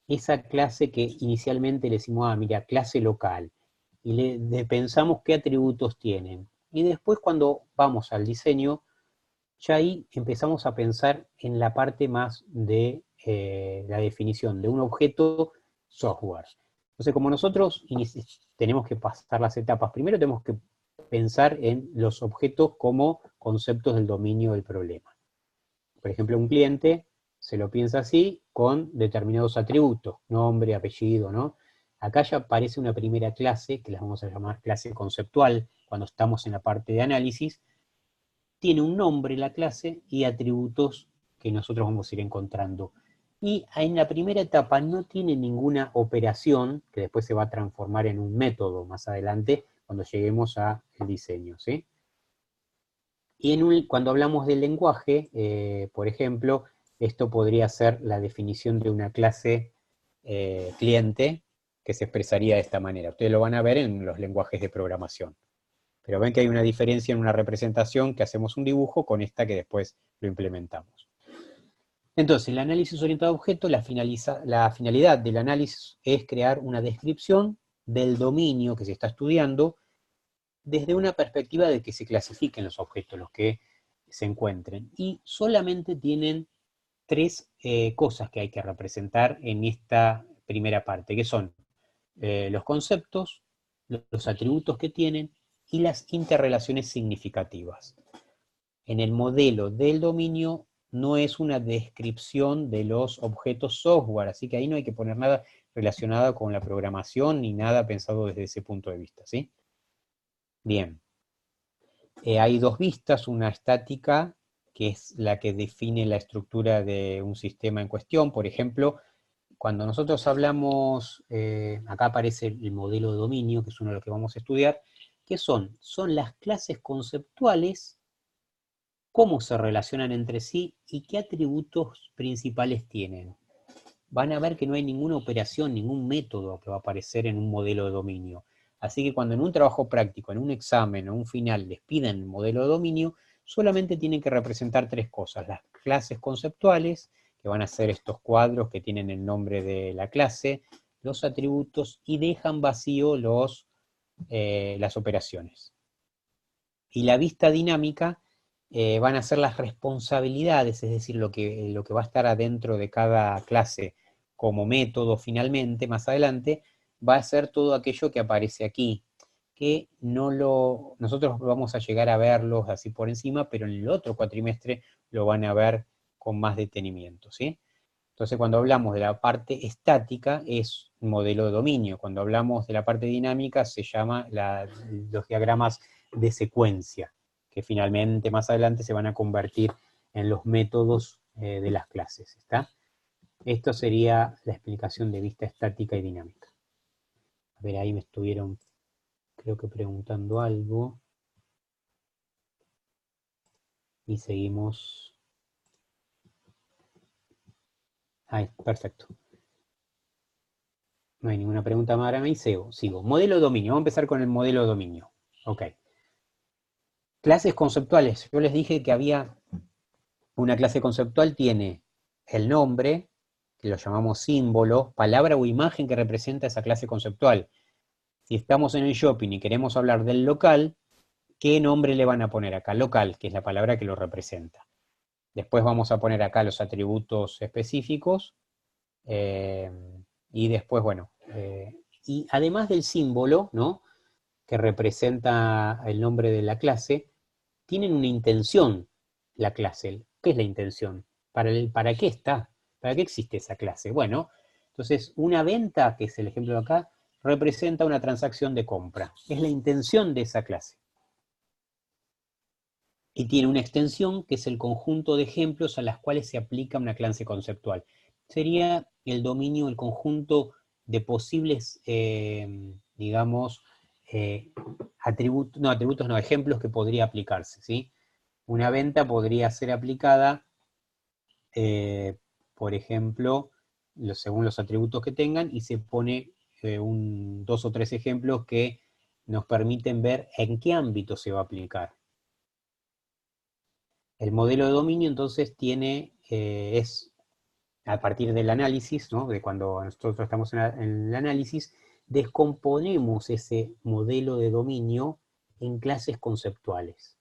esa clase que inicialmente le decimos, mira, clase local, y pensamos qué atributos tienen. Y después cuando vamos al diseño, ya ahí empezamos a pensar en la parte más de la definición de un objeto software. Entonces, como nosotros tenemos que pasar las etapas, primero tenemos que pensar en los objetos como conceptos del dominio del problema. Por ejemplo, un cliente se lo piensa así con determinados atributos, nombre, apellido, ¿no? Acá ya aparece una primera clase, que las vamos a llamar clase conceptual, cuando estamos en la parte de análisis. Tiene un nombre la clase y atributos que nosotros vamos a ir encontrando. Y en la primera etapa no tiene ninguna operación, que después se va a transformar en un método más adelante, cuando lleguemos al diseño, ¿sí? Y cuando hablamos del lenguaje, por ejemplo, esto podría ser la definición de una clase cliente que se expresaría de esta manera. Ustedes lo van a ver en los lenguajes de programación. Pero ven que hay una diferencia en una representación que hacemos un dibujo con esta que después lo implementamos. Entonces, el análisis orientado a objeto, la finalidad del análisis es crear una descripción del dominio que se está estudiando desde una perspectiva de que se clasifiquen los objetos, los que se encuentren. Y solamente tienen tres cosas que hay que representar en esta primera parte, que son los conceptos, los atributos que tienen y las interrelaciones significativas. En el modelo del dominio no es una descripción de los objetos software, así que ahí no hay que poner nada relacionado con la programación ni nada pensado desde ese punto de vista, ¿sí? Bien. Hay dos vistas, una estática, que es la que define la estructura de un sistema en cuestión. Por ejemplo, cuando nosotros hablamos, acá aparece el modelo de dominio, que es uno de los que vamos a estudiar. ¿Qué son? Son las clases conceptuales, cómo se relacionan entre sí y qué atributos principales tienen. Van a ver que no hay ninguna operación, ningún método que va a aparecer en un modelo de dominio. Así que cuando en un trabajo práctico, en un examen o un final les piden el modelo de dominio, solamente tienen que representar tres cosas. Las clases conceptuales, que van a ser estos cuadros que tienen el nombre de la clase, los atributos, y dejan vacío las operaciones. Y la vista dinámica van a ser las responsabilidades, es decir, lo que va a estar adentro de cada clase como método finalmente, más adelante, va a ser todo aquello que aparece aquí. que nosotros vamos a llegar a verlos así por encima, pero en el otro cuatrimestre lo van a ver con más detenimiento, ¿sí? Entonces, cuando hablamos de la parte estática, es un modelo de dominio. Cuando hablamos de la parte dinámica, se llama los diagramas de secuencia, que finalmente más adelante se van a convertir en los métodos de las clases, ¿está? Esto sería la explicación de vista estática y dinámica. A ver, ahí me estuvieron, creo que preguntando algo. Y seguimos. Ahí, perfecto. No hay ninguna pregunta más para mí, sigo. Modelo de dominio, vamos a empezar con el modelo de dominio. Ok. Clases conceptuales. Yo les dije que había una clase conceptual, tiene el nombre, que lo llamamos símbolo, palabra o imagen que representa esa clase conceptual. Si estamos en el shopping y queremos hablar del local, ¿qué nombre le van a poner acá? Local, que es la palabra que lo representa. Después vamos a poner acá los atributos específicos, y después, bueno, y además del símbolo, ¿no?, que representa el nombre de la clase, tienen una intención la clase. ¿Qué es la intención? ¿Para qué está? ¿Para qué existe esa clase? Bueno, entonces una venta, que es el ejemplo de acá, representa una transacción de compra. Es la intención de esa clase. Y tiene una extensión que es el conjunto de ejemplos a las cuales se aplica una clase conceptual. Sería el dominio, el conjunto de posibles, digamos, ejemplos que podría aplicarse, ¿sí? Una venta podría ser aplicada, por ejemplo, según los atributos que tengan, y se pone 2 o 3 ejemplos que nos permiten ver en qué ámbito se va a aplicar. El modelo de dominio entonces es a partir del análisis, ¿no?, de cuando nosotros estamos en el análisis, descomponemos ese modelo de dominio en clases conceptuales.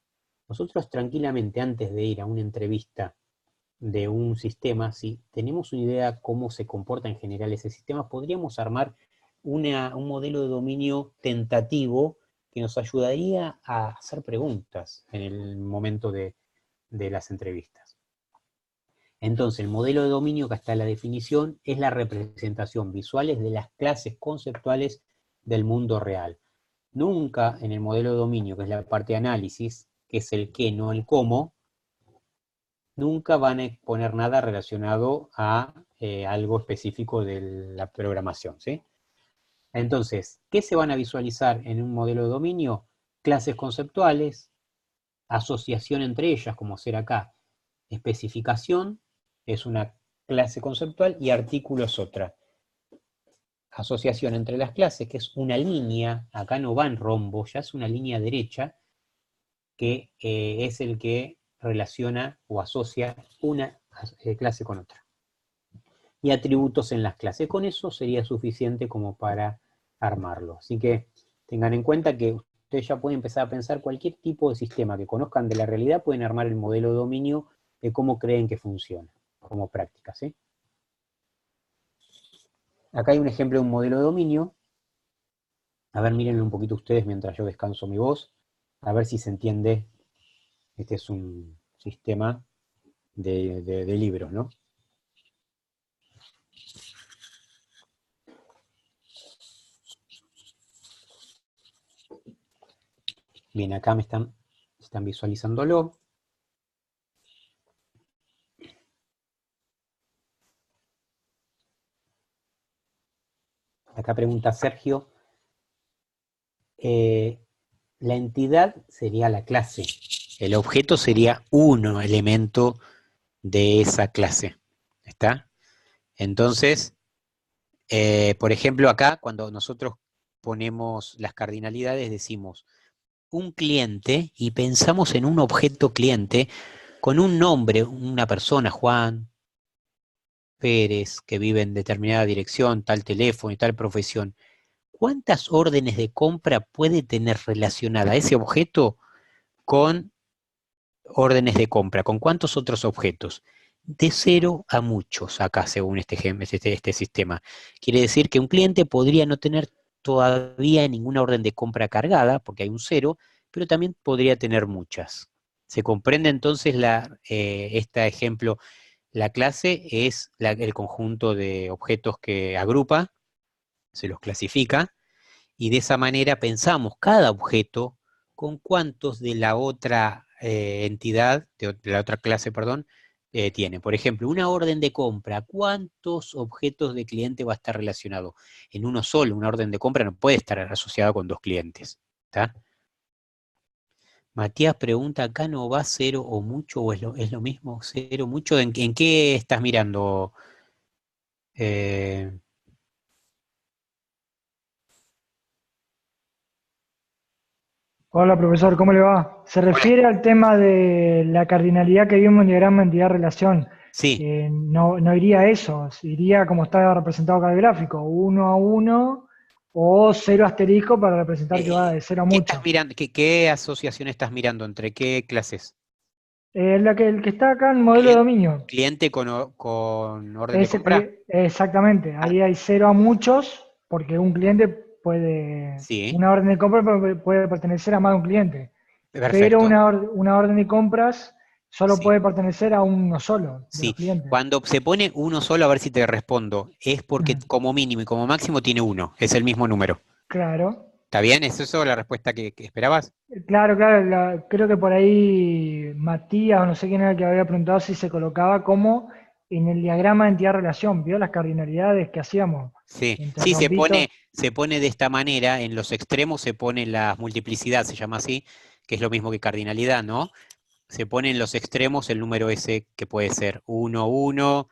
Nosotros tranquilamente, antes de ir a una entrevista de un sistema, si tenemos una idea de cómo se comporta en general ese sistema, podríamos armar un modelo de dominio tentativo que nos ayudaría a hacer preguntas en el momento de las entrevistas. Entonces, el modelo de dominio, que está en la definición, es la representación visual de las clases conceptuales del mundo real. Nunca en el modelo de dominio, que es la parte de análisis, que es el qué, no el cómo, nunca van a exponer nada relacionado a algo específico de la programación, ¿sí? Entonces, ¿qué se van a visualizar en un modelo de dominio? Clases conceptuales, asociación entre ellas, como ser acá, especificación, es una clase conceptual, y artículo es otra. Asociación entre las clases, que es una línea, acá no va en rombo, ya es una línea derecha, que es el que relaciona o asocia una clase con otra. Y atributos en las clases. Con eso sería suficiente como para armarlo. Así que tengan en cuenta que ustedes ya pueden empezar a pensar cualquier tipo de sistema que conozcan de la realidad, pueden armar el modelo de dominio de cómo creen que funciona, como práctica, ¿sí? Acá hay un ejemplo de un modelo de dominio. A ver, mírenlo un poquito ustedes mientras yo descanso mi voz, a ver si se entiende. Este es un sistema de libros, ¿no? Bien, acá están visualizándolo. Acá pregunta Sergio. La entidad sería la clase. El objeto sería un elemento de esa clase. ¿Está? Entonces, por ejemplo, acá cuando nosotros ponemos las cardinalidades decimos un cliente y pensamos en un objeto cliente con un nombre, una persona, Juan Pérez, que vive en determinada dirección, tal teléfono y tal profesión. ¿Cuántas órdenes de compra puede tener relacionada ese objeto con órdenes de compra? ¿Con cuántos otros objetos? De 0 a muchos, acá según este sistema. Quiere decir que un cliente podría no tener todavía ninguna orden de compra cargada, porque hay un 0, pero también podría tener muchas. ¿Se comprende entonces este ejemplo? La clase es el conjunto de objetos que agrupa, se los clasifica, y de esa manera pensamos cada objeto con cuántos de la otra entidad, de la otra clase, perdón, tiene. Por ejemplo, una orden de compra, ¿cuántos objetos de cliente va a estar relacionado? En uno solo, una orden de compra no puede estar asociada con 2 clientes. ¿Está? Matías pregunta, ¿acá no va 0 o mucho o es lo mismo? 0, mucho, ¿en qué estás mirando? Eh,
Hola, profesor, ¿cómo le va? Se
Hola.
refiere al tema de la cardinalidad que vimos en diagrama entidad-relación.
Sí,
No iría a eso, iría como está representado acá el gráfico, uno a uno o cero asterisco para representar que va de cero a
¿qué estás
mucho.
mirando? ¿Qué asociación estás mirando? ¿Entre qué clases?
El que está acá en modelo de
Cliente,
dominio,
cliente con orden de compra.
exactamente,
Ah,
ahí hay cero a muchos, porque un cliente
sí,
una orden de compra puede pertenecer a más de un cliente. Pero
perfecto.
una orden de compras solo
Sí,
puede pertenecer a uno solo de los
sí.
clientes.
Cuando se pone uno solo, a ver si te respondo, es porque
Mm,
como mínimo y como máximo tiene uno, es el mismo número.
claro,
¿Está bien? ¿Es eso la respuesta que esperabas?
claro, creo que por ahí Matías o no sé quién era el que había preguntado si se colocaba como en el diagrama de entidad-relación, ¿vio las cardinalidades que hacíamos
Sí,
entre
sí,
rombitos?
se pone de esta manera, en los extremos se pone la multiplicidad, se llama así, que es lo mismo que cardinalidad, ¿no? Se pone en los extremos el número ese que puede ser 1, 1,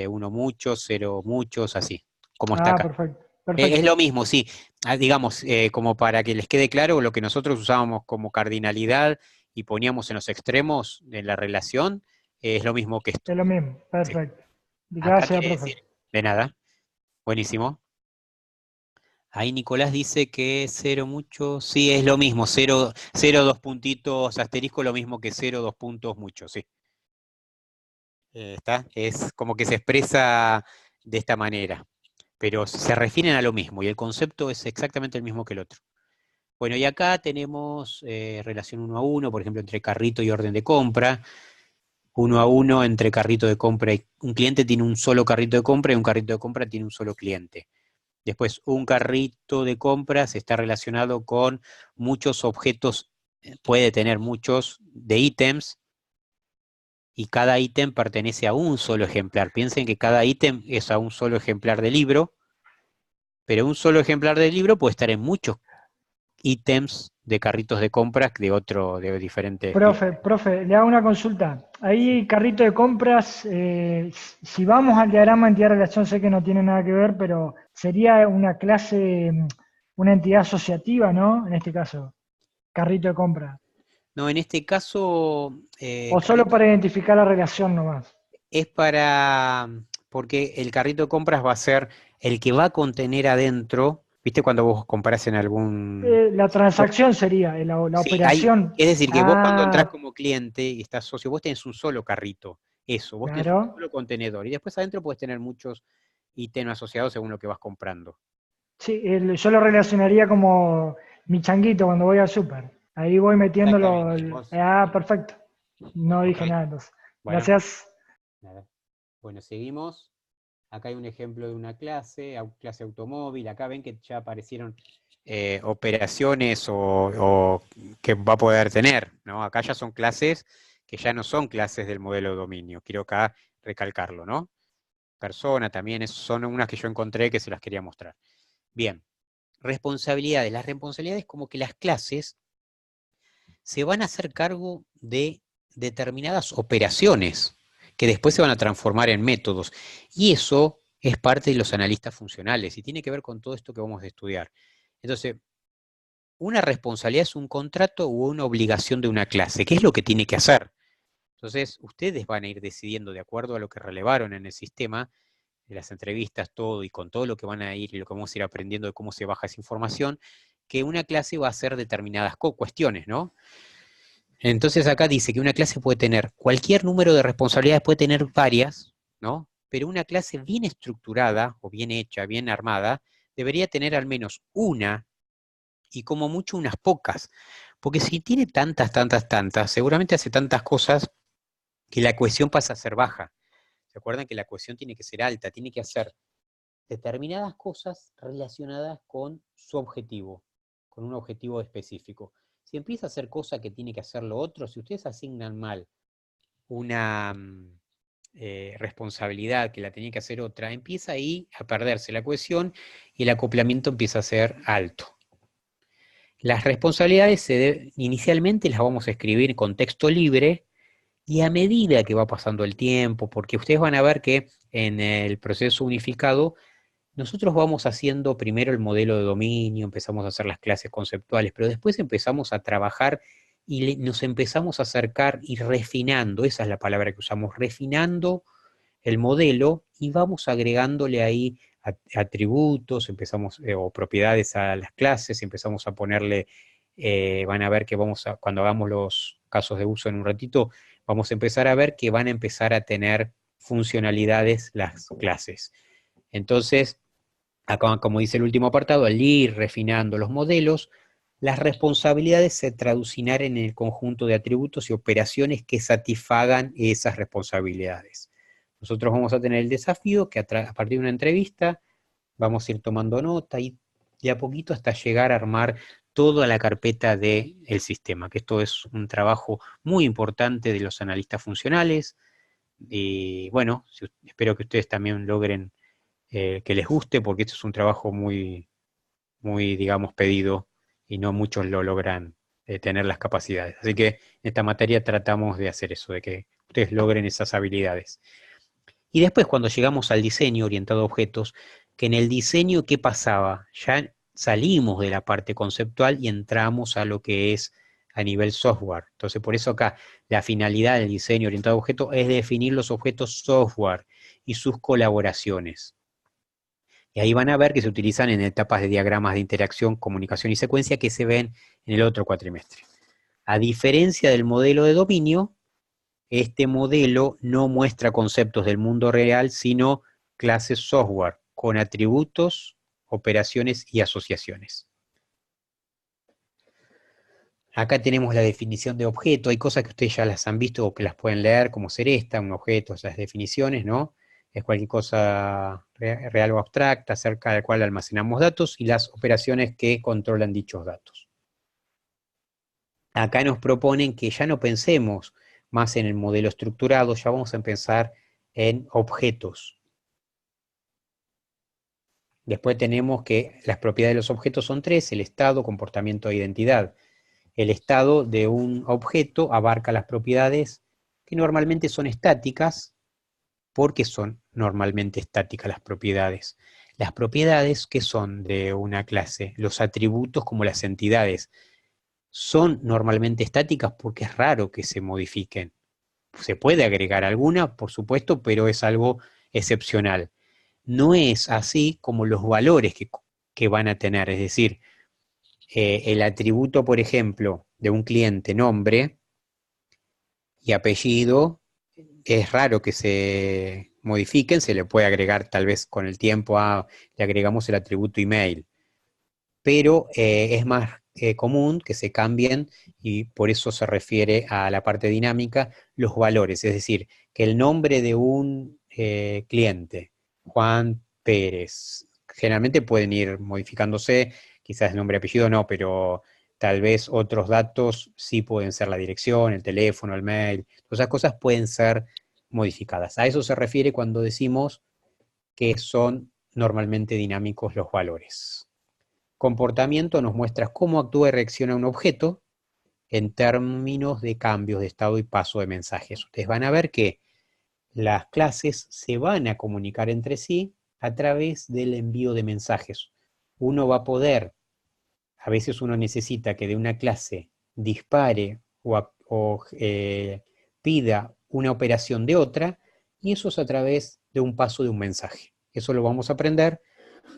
1 muchos, 0 muchos, así, como está
Ah,
acá.
perfecto,
Es
perfecto.
lo mismo, sí. Ah, digamos, como para que les quede claro, lo que nosotros usábamos como cardinalidad y poníamos en los extremos de la relación, es lo mismo que esto.
Es lo mismo,
Sí.
perfecto.
Acá
Gracias,
quiere
profe.
decir, de nada, buenísimo. Ahí Nicolás dice que cero mucho, sí, es lo mismo, cero, cero dos puntitos asterisco, lo mismo que cero dos puntos mucho, sí. ¿Está? Es como que se expresa de esta manera, pero se refieren a lo mismo y el concepto es exactamente el mismo que el otro. Bueno, y acá tenemos relación uno a uno, por ejemplo, entre carrito y orden de compra. Uno a uno entre carrito de compra y un cliente tiene un solo carrito de compra y un carrito de compra tiene un solo cliente. Después, un carrito de compras está relacionado con muchos objetos, puede tener muchos de ítems, y cada ítem pertenece a un solo ejemplar. Piensen que cada ítem es a un solo ejemplar de libro, pero un solo ejemplar de libro puede estar en muchos ítems de carritos de compras de diferentes clientes.
Profe, le hago una consulta.
Sí.
Ahí, carrito de compras, si vamos al diagrama entidad-relación, sé que no tiene nada que ver, pero sería una clase, una entidad asociativa, ¿no? En este caso, carrito de compra.
No, en este caso,
O solo
carrito
para identificar la relación nomás.
es porque el carrito de compras va a ser el que va a contener adentro, ¿viste cuando vos compras en algún
La
sitio?
transacción sería, la
Sí, hay,
operación.
es decir, que vos cuando entrás
Ah,
como cliente y estás socio, vos tenés un solo carrito, eso, vos tenés un
claro.
solo contenedor, y después adentro puedes tener muchos ítems asociados según lo que vas comprando.
Sí, yo lo relacionaría como mi changuito cuando voy al súper. Ahí voy metiéndolo.
Exactamente. Vos,
Perfecto. No
ok,
dije nada entonces.
bueno,
Gracias.
nada. Bueno, seguimos. Acá hay un ejemplo de una clase, clase automóvil. Acá ven que ya aparecieron operaciones o que va a poder tener, ¿no? Acá ya son clases que ya no son clases del modelo de dominio. Quiero acá recalcarlo, ¿no? Persona también, son unas que yo encontré que se las quería mostrar. Bien, responsabilidades. Las responsabilidades como que las clases se van a hacer cargo de determinadas operaciones que después se van a transformar en métodos. Y eso es parte de los analistas funcionales y tiene que ver con todo esto que vamos a estudiar. Entonces, una responsabilidad es un contrato o una obligación de una clase. ¿Qué es lo que tiene que hacer? Entonces, ustedes van a ir decidiendo de acuerdo a lo que relevaron en el sistema, de las entrevistas, todo, y con todo lo que van a ir y lo que vamos a ir aprendiendo de cómo se baja esa información, que una clase va a hacer determinadas cuestiones, ¿no? Entonces acá dice que una clase puede tener cualquier número de responsabilidades, puede tener varias, ¿no? Pero una clase bien estructurada o bien hecha, bien armada, debería tener al menos una, y como mucho unas pocas, porque si tiene tantas, seguramente hace tantas cosas que la cohesión pasa a ser baja. ¿Se acuerdan que la cohesión tiene que ser alta? Tiene que hacer determinadas cosas relacionadas con su objetivo, con un objetivo específico. Si empieza a hacer cosas que tiene que hacer lo otro, si ustedes asignan mal una responsabilidad que la tenía que hacer otra, empieza ahí a perderse la cohesión y el acoplamiento empieza a ser alto. Las responsabilidades inicialmente las vamos a escribir con texto libre y a medida que va pasando el tiempo, porque ustedes van a ver que en el proceso unificado nosotros vamos haciendo primero el modelo de dominio, empezamos a hacer las clases conceptuales, pero después empezamos a trabajar y nos empezamos a acercar y refinando, esa es la palabra que usamos, refinando el modelo y vamos agregándole ahí atributos, empezamos, o propiedades a las clases, empezamos a ponerle, van a ver que cuando hagamos los casos de uso en un ratito, vamos a empezar a ver que van a empezar a tener funcionalidades las clases. Entonces, acá, como dice el último apartado, al ir refinando los modelos, las responsabilidades se traducirán en el conjunto de atributos y operaciones que satisfagan esas responsabilidades. Nosotros vamos a tener el desafío que a partir de una entrevista vamos a ir tomando nota y de a poquito hasta llegar a armar toda la carpeta del sistema, que esto es un trabajo muy importante de los analistas funcionales. Y bueno, espero que ustedes también logren que les guste, porque esto es un trabajo muy, muy, digamos, pedido y no muchos lo logran tener las capacidades. Así que en esta materia tratamos de hacer eso, de que ustedes logren esas habilidades. Y después cuando llegamos al diseño orientado a objetos, que en el diseño, ¿qué pasaba? Ya salimos de la parte conceptual y entramos a lo que es a nivel software. Entonces, por eso acá la finalidad del diseño orientado a objetos es definir los objetos software y sus colaboraciones. Y ahí van a ver que se utilizan en etapas de diagramas de interacción, comunicación y secuencia que se ven en el otro cuatrimestre. A diferencia del modelo de dominio, este modelo no muestra conceptos del mundo real, sino clases software con atributos, operaciones y asociaciones. Acá tenemos la definición de objeto. Hay cosas que ustedes ya las han visto o que las pueden leer, como ser un objeto, esas definiciones, ¿no? Es cualquier cosa real o abstracta acerca del cual almacenamos datos y las operaciones que controlan dichos datos. Acá nos proponen que ya no pensemos más en el modelo estructurado, ya vamos a pensar en objetos. Después tenemos que las propiedades de los objetos son tres: el estado, comportamiento e identidad. El estado de un objeto abarca las propiedades que normalmente son estáticas. ¿Por qué son normalmente estáticas las propiedades? Las propiedades que son de una clase, los atributos como las entidades, son normalmente estáticas porque es raro que se modifiquen. Se puede agregar alguna, por supuesto, pero es algo excepcional. No es así como los valores que van a tener, es decir, el atributo, por ejemplo, de un cliente, nombre y apellido, es raro que se modifiquen, se le puede agregar tal vez con el tiempo, le agregamos el atributo email, pero es más común que se cambien y por eso se refiere a la parte dinámica, los valores, es decir, que el nombre de un cliente, Juan Pérez, generalmente pueden ir modificándose, quizás el nombre y apellido no, pero tal vez otros datos sí pueden ser la dirección, el teléfono, el mail, todas esas cosas pueden ser modificadas. A eso se refiere cuando decimos que son normalmente dinámicos los valores. Comportamiento nos muestra cómo actúa y reacciona un objeto en términos de cambios de estado y paso de mensajes. Ustedes van a ver que las clases se van a comunicar entre sí a través del envío de mensajes. Uno va a poder, a veces uno necesita que de una clase dispare o pida una operación de otra, y eso es a través de un paso de un mensaje. Eso lo vamos a aprender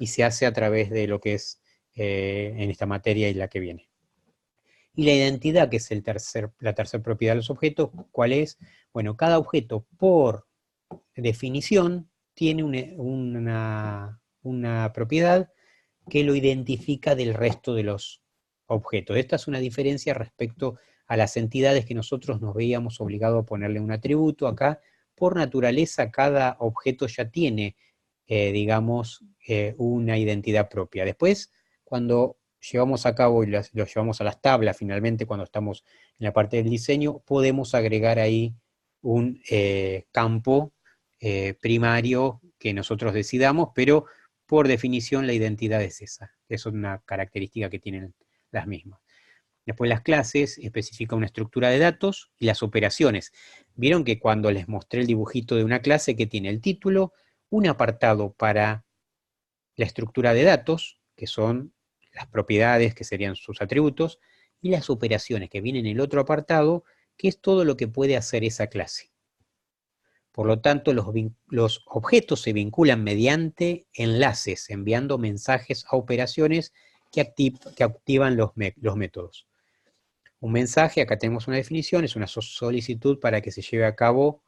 y se hace a través de lo que es en esta materia y la que viene. Y la identidad, que es la tercera propiedad de los objetos, ¿cuál es? Bueno, cada objeto por definición tiene una propiedad que lo identifica del resto de los objetos. Esta es una diferencia respecto a las entidades que nosotros nos veíamos obligados a ponerle un atributo. Acá, por naturaleza, cada objeto ya tiene, digamos, una identidad propia. Después, cuando llevamos a cabo y lo llevamos a las tablas, finalmente, cuando estamos en la parte del diseño, podemos agregar ahí un campo primario que nosotros decidamos, pero por definición la identidad es esa. Es una característica que tienen las mismas. Después las clases especifican una estructura de datos y las operaciones. Vieron que cuando les mostré el dibujito de una clase que tiene el título, un apartado para la estructura de datos, que son las propiedades, que serían sus atributos, y las operaciones, que vienen en el otro apartado, que es todo lo que puede hacer esa clase. Por lo tanto, los objetos se vinculan mediante enlaces, enviando mensajes a operaciones que activan los métodos. Un mensaje, acá tenemos una definición, es una solicitud para que se lleve a cabo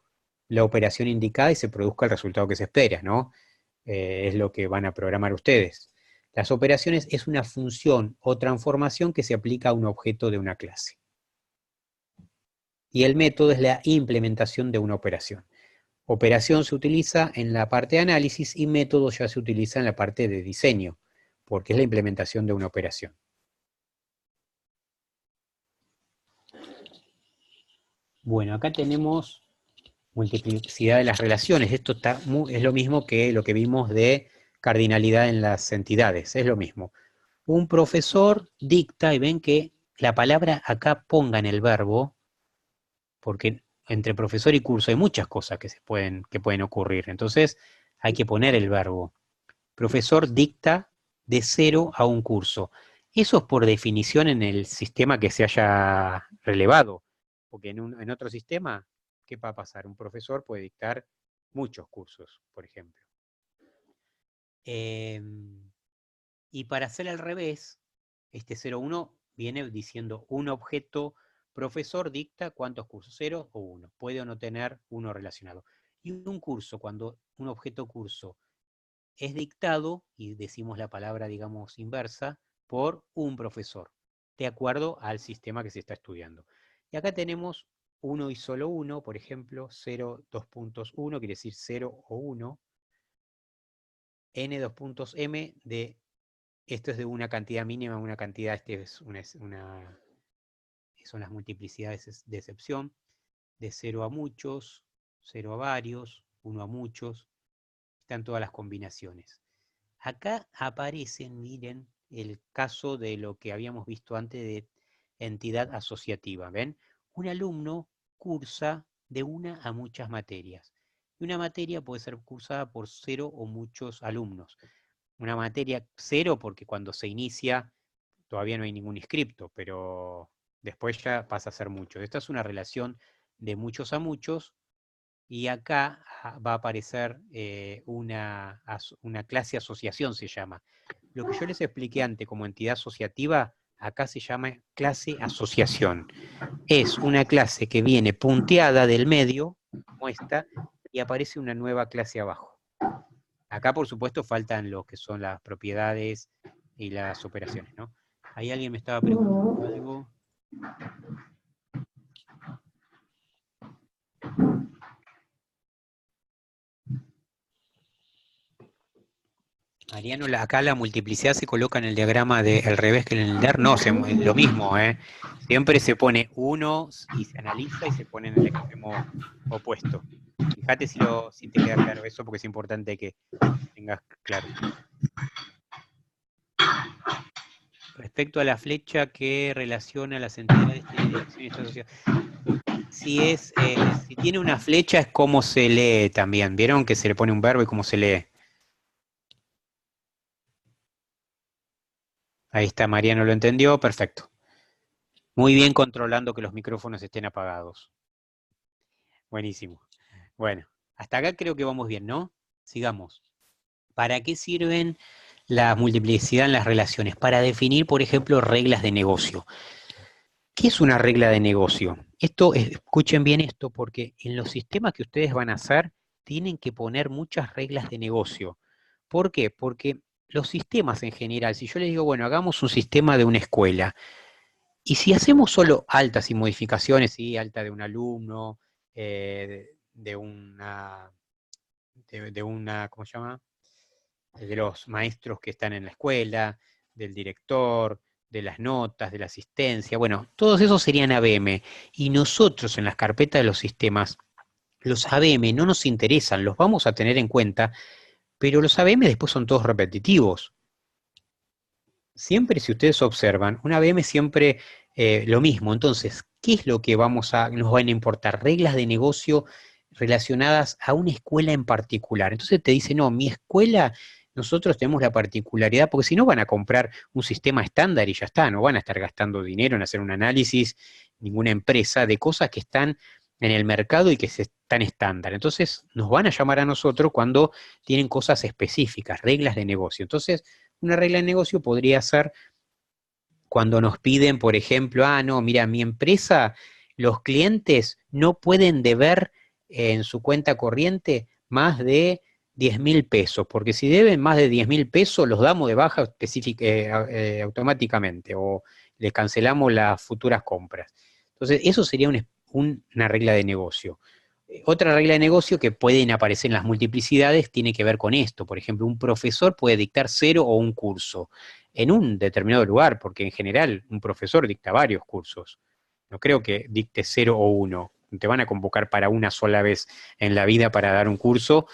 la operación indicada y se produzca el resultado que se espera, ¿no? Es lo que van a programar ustedes. Las operaciones es una función o transformación que se aplica a un objeto de una clase. Y el método es la implementación de una operación. Operación se utiliza en la parte de análisis y método ya se utiliza en la parte de diseño, porque es la implementación de una operación. Bueno, acá tenemos multiplicidad de las relaciones. Esto es lo mismo que lo que vimos de cardinalidad en las entidades, es lo mismo. Un profesor dicta, y ven que la palabra acá pongan el verbo, porque entre profesor y curso hay muchas cosas que pueden ocurrir. Entonces hay que poner el verbo. Profesor dicta de 0 a un curso. Eso es por definición en el sistema que se haya relevado, porque en otro sistema, ¿qué va a pasar? Un profesor puede dictar muchos cursos, por ejemplo. Y para hacer al revés, este 0,1 viene diciendo un objeto profesor dicta cuántos cursos, 0 o 1. Puede o no tener uno relacionado. Y un curso, cuando un objeto curso es dictado, y decimos la palabra, digamos, inversa, por un profesor, de acuerdo al sistema que se está estudiando. Y acá tenemos 1 y solo 1, por ejemplo, 0, 2.1, quiere decir 0 o 1, n 2.m de... Esto es de una cantidad mínima, una cantidad, son las multiplicidades de excepción, de 0 a muchos, 0 a varios, 1 a muchos, están todas las combinaciones. Acá aparecen, miren, el caso de lo que habíamos visto antes de entidad asociativa, ¿ven? Un alumno cursa de una a muchas materias. Y una materia puede ser cursada por 0 o muchos alumnos. Una materia 0 porque cuando se inicia todavía no hay ningún inscripto, pero después ya pasa a ser muchos. Esta es una relación de muchos a muchos, y acá va a aparecer una clase asociación, se llama. Lo que yo les expliqué antes como entidad asociativa, acá se llama clase asociación. Es una clase que viene punteada del medio, como esta, y aparece una nueva clase abajo. Acá, por supuesto, faltan lo que son las propiedades y las operaciones, ¿no? Ahí alguien me estaba preguntando algo. Mariano, acá la multiplicidad se coloca en el diagrama del revés que en el DER. No, lo mismo, ¿eh? Siempre se pone 1 y se analiza y se pone en el extremo opuesto. Fíjate si te queda claro eso, porque es importante que tengas claro. Respecto a la flecha que relaciona las entidades, tiene dirección y está asociada. Si tiene una flecha es como se lee también. ¿Vieron que se le pone un verbo y cómo se lee? Ahí está, Mariano lo entendió, perfecto. Muy bien controlando que los micrófonos estén apagados. Buenísimo. Bueno, hasta acá creo que vamos bien, ¿no? Sigamos. ¿Para qué sirven la multiplicidad en las relaciones? Para definir, por ejemplo, reglas de negocio. ¿Qué es una regla de negocio? Escuchen bien esto, porque en los sistemas que ustedes van a hacer, tienen que poner muchas reglas de negocio. ¿Por qué? Porque los sistemas en general, si yo les digo, bueno, hagamos un sistema de una escuela, y si hacemos solo altas y modificaciones, ¿sí? Alta de un alumno, de una, ¿cómo se llama? De los maestros que están en la escuela, del director, de las notas, de la asistencia, bueno, todos esos serían ABM. Y nosotros en las carpetas de los sistemas, los ABM no nos interesan, los vamos a tener en cuenta, pero los ABM después son todos repetitivos. Siempre, si ustedes observan, un ABM siempre lo mismo. Entonces, ¿qué es lo que nos van a importar? Reglas de negocio relacionadas a una escuela en particular. Entonces te dice, no, mi escuela, nosotros tenemos la particularidad, porque si no van a comprar un sistema estándar y ya está, no van a estar gastando dinero en hacer un análisis, ninguna empresa, de cosas que están en el mercado y que están estándar. Entonces, nos van a llamar a nosotros cuando tienen cosas específicas, reglas de negocio. Entonces, una regla de negocio podría ser cuando nos piden, por ejemplo, no, mira, mi empresa, los clientes no pueden deber en su cuenta corriente más de 10.000 pesos, porque si deben más de 10.000 pesos, los damos de baja automáticamente o les cancelamos las futuras compras. Entonces, eso sería una regla de negocio. Otra regla de negocio que pueden aparecer en las multiplicidades tiene que ver con esto. Por ejemplo, un profesor puede dictar 0 o un curso en un determinado lugar, porque en general un profesor dicta varios cursos. No creo que dicte 0 o uno. Te van a convocar para una sola vez en la vida para dar un curso.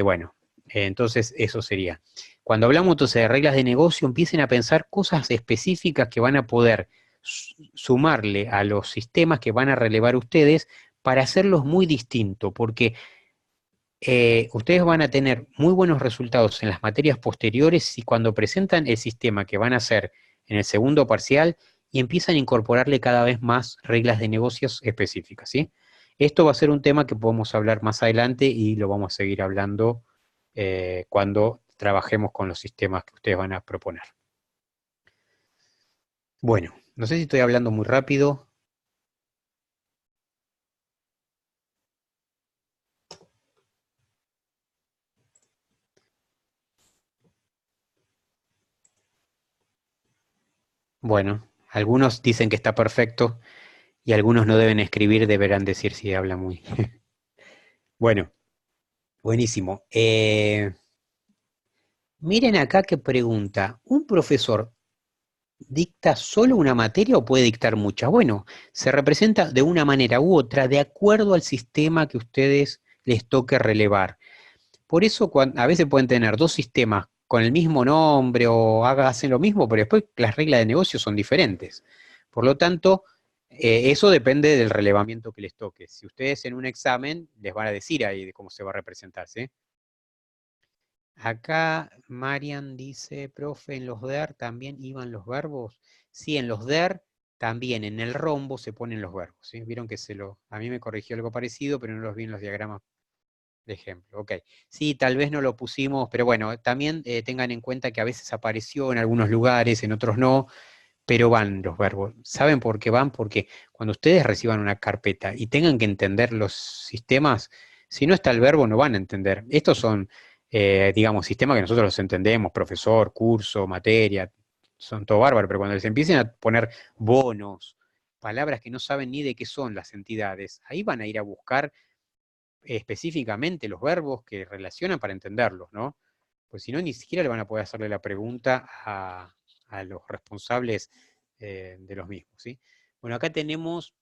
Bueno, entonces eso sería. Cuando hablamos entonces de reglas de negocio, empiecen a pensar cosas específicas que van a poder sumarle a los sistemas que van a relevar ustedes para hacerlos muy distintos, porque ustedes van a tener muy buenos resultados en las materias posteriores y cuando presentan el sistema que van a hacer en el segundo parcial y empiezan a incorporarle cada vez más reglas de negocios específicas, ¿sí? Esto va a ser un tema que podemos hablar más adelante y lo vamos a seguir hablando cuando trabajemos con los sistemas que ustedes van a proponer. Bueno, no sé si estoy hablando muy rápido. Bueno, algunos dicen que está perfecto y algunos no deben escribir, deberán decir si habla muy. Bueno, buenísimo. Miren acá qué pregunta. ¿Un profesor dicta solo una materia o puede dictar muchas? Bueno, se representa de una manera u otra de acuerdo al sistema que ustedes les toque relevar. Por eso a veces pueden tener dos sistemas con el mismo nombre o hacen lo mismo, pero después las reglas de negocio son diferentes. Por lo tanto, eso depende del relevamiento que les toque. Si ustedes en un examen les van a decir ahí de cómo se va a representar, ¿sí? Acá Marian dice, profe, en los DER también iban los verbos. Sí, en los DER también en el rombo se ponen los verbos. ¿Sí? Vieron que a mí me corrigió algo parecido, pero no los vi en los diagramas de ejemplo. Ok. Sí, tal vez no lo pusimos, pero bueno, también tengan en cuenta que a veces apareció en algunos lugares, en otros no, pero van los verbos. ¿Saben por qué van? Porque cuando ustedes reciban una carpeta y tengan que entender los sistemas, si no está el verbo no van a entender. Estos son, digamos, sistemas que nosotros los entendemos, profesor, curso, materia, son todo bárbaro, pero cuando les empiecen a poner bonos, palabras que no saben ni de qué son las entidades, ahí van a ir a buscar específicamente los verbos que relacionan para entenderlos, ¿no? Pues si no, ni siquiera le van a poder hacerle la pregunta a los responsables de los mismos, ¿sí? Bueno, acá tenemos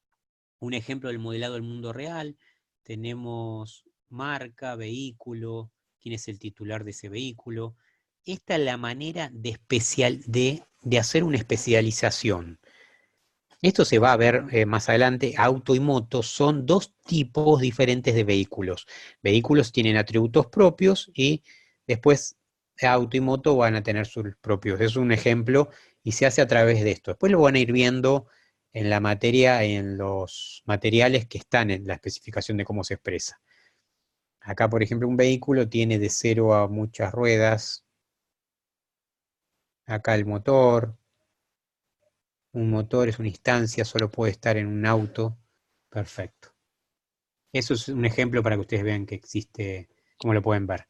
un ejemplo del modelado del mundo real, tenemos marca, vehículo, quién es el titular de ese vehículo. Esta es la manera de hacer una especialización. Esto se va a ver más adelante. Auto y moto son dos tipos diferentes de vehículos. Vehículos tienen atributos propios y después auto y moto van a tener sus propios. Es un ejemplo y se hace a través de esto. Después lo van a ir viendo en la materia, en los materiales que están en la especificación de cómo se expresa. Acá, por ejemplo, un vehículo tiene de 0 a muchas ruedas. Acá el motor. Un motor es una instancia, solo puede estar en un auto. Perfecto. Eso es un ejemplo para que ustedes vean que existe, cómo lo pueden ver.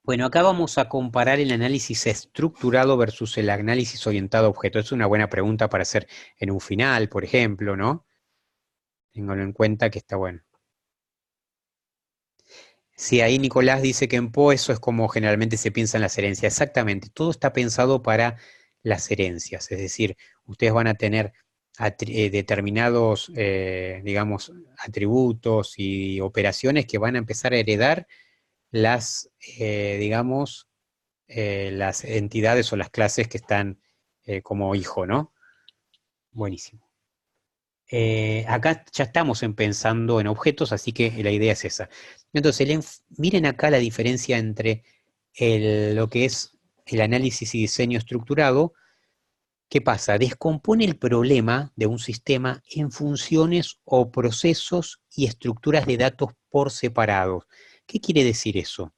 Bueno, acá vamos a comparar el análisis estructurado versus el análisis orientado a objeto. Es una buena pregunta para hacer en un final, por ejemplo, ¿no? Ténganlo en cuenta que está bueno. Sí, ahí Nicolás dice que en Poe eso es como generalmente se piensa en las herencias. Exactamente, todo está pensado para las herencias. Es decir, ustedes van a tener determinados, digamos, atributos y operaciones que van a empezar a heredar las, digamos, las entidades o las clases que están como hijo, ¿no? Buenísimo. Acá ya estamos pensando en objetos, así que la idea es esa. Entonces, miren acá la diferencia entre lo que es el análisis y diseño estructurado. ¿Qué pasa? Descompone el problema de un sistema en funciones o procesos y estructuras de datos por separado. ¿Qué quiere decir eso?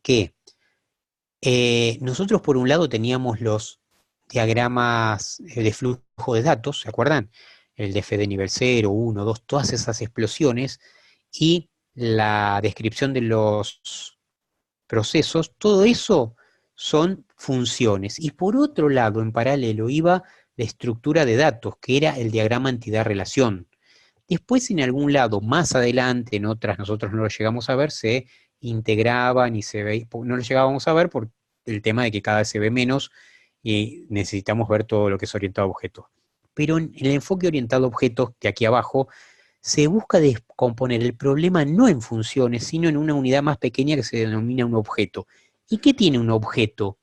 Que nosotros por un lado teníamos los diagramas de flujo de datos, ¿se acuerdan? El DF de nivel 0, 1, 2, todas esas explosiones y la descripción de los procesos, todo eso son funciones. Y por otro lado, en paralelo, iba la estructura de datos, que era el diagrama entidad-relación. Después, en algún lado, más adelante, en otras nosotros no lo llegamos a ver, se integraban y se ve, no lo llegábamos a ver por el tema de que cada vez se ve menos y necesitamos ver todo lo que es orientado a objetos. Pero en el enfoque orientado a objetos, que aquí abajo, se busca descomponer el problema no en funciones, sino en una unidad más pequeña que se denomina un objeto. ¿Y qué tiene un objeto?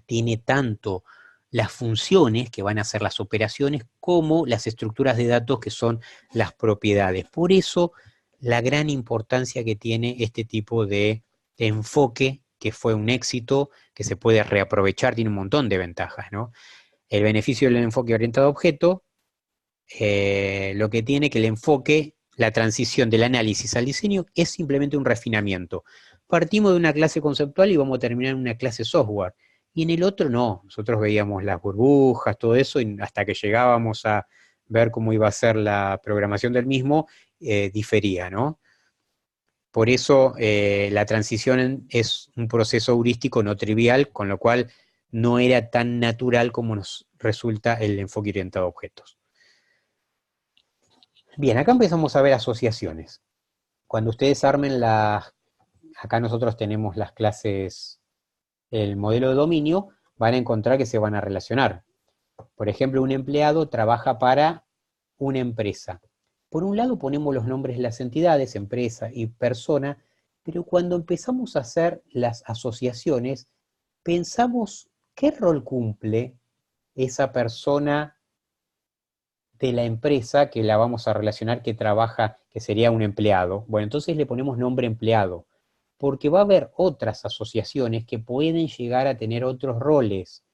Tiene tanto las funciones, que van a ser las operaciones, como las estructuras de datos, que son las propiedades. Por eso, la gran importancia que tiene este tipo de enfoque, que fue un éxito, que se puede reaprovechar, tiene un montón de ventajas, ¿no? El beneficio del enfoque orientado a objeto, lo que tiene que el enfoque, la transición del análisis al diseño, es simplemente un refinamiento. Partimos de una clase conceptual y vamos a terminar en una clase software. Y en el otro no, nosotros veíamos las burbujas, todo eso, y hasta que llegábamos a ver cómo iba a ser la programación del mismo, difería, ¿no? Por eso la transición es un proceso heurístico no trivial, con lo cual no era tan natural como nos resulta el enfoque orientado a objetos. Bien, acá empezamos a ver asociaciones. Cuando ustedes armen acá nosotros tenemos las clases, el modelo de dominio, van a encontrar que se van a relacionar. Por ejemplo, un empleado trabaja para una empresa. Por un lado ponemos los nombres de las entidades, empresa y persona, pero cuando empezamos a hacer las asociaciones, pensamos qué rol cumple esa persona de la empresa que la vamos a relacionar, que trabaja, que sería un empleado. Bueno, entonces le ponemos nombre empleado, porque va a haber otras asociaciones que pueden llegar a tener otros roles.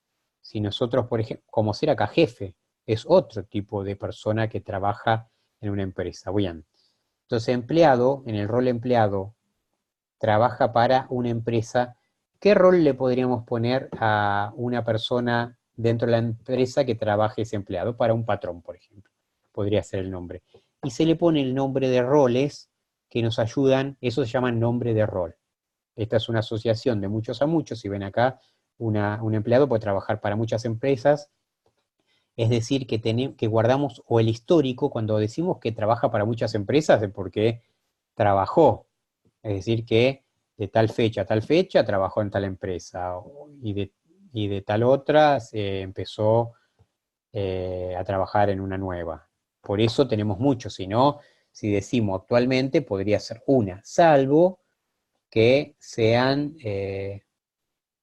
Si nosotros, por ejemplo, como ser acá jefe, es otro tipo de persona que trabaja en una empresa. Bien, entonces empleado, en el rol empleado, trabaja para una empresa. ¿Qué rol le podríamos poner a una persona dentro de la empresa que trabaje ese empleado? Para un patrón, por ejemplo. Podría ser el nombre. Y se le pone el nombre de roles que nos ayudan, eso se llama nombre de rol. Esta es una asociación de muchos a muchos. Si ven acá, un empleado puede trabajar para muchas empresas. Es decir, que guardamos o el histórico, cuando decimos que trabaja para muchas empresas, es porque trabajó. Es decir, que de tal fecha a tal fecha trabajó en tal empresa y de tal otra empezó a trabajar en una nueva. Por eso tenemos muchos, si no, si decimos actualmente, podría ser una, salvo que sean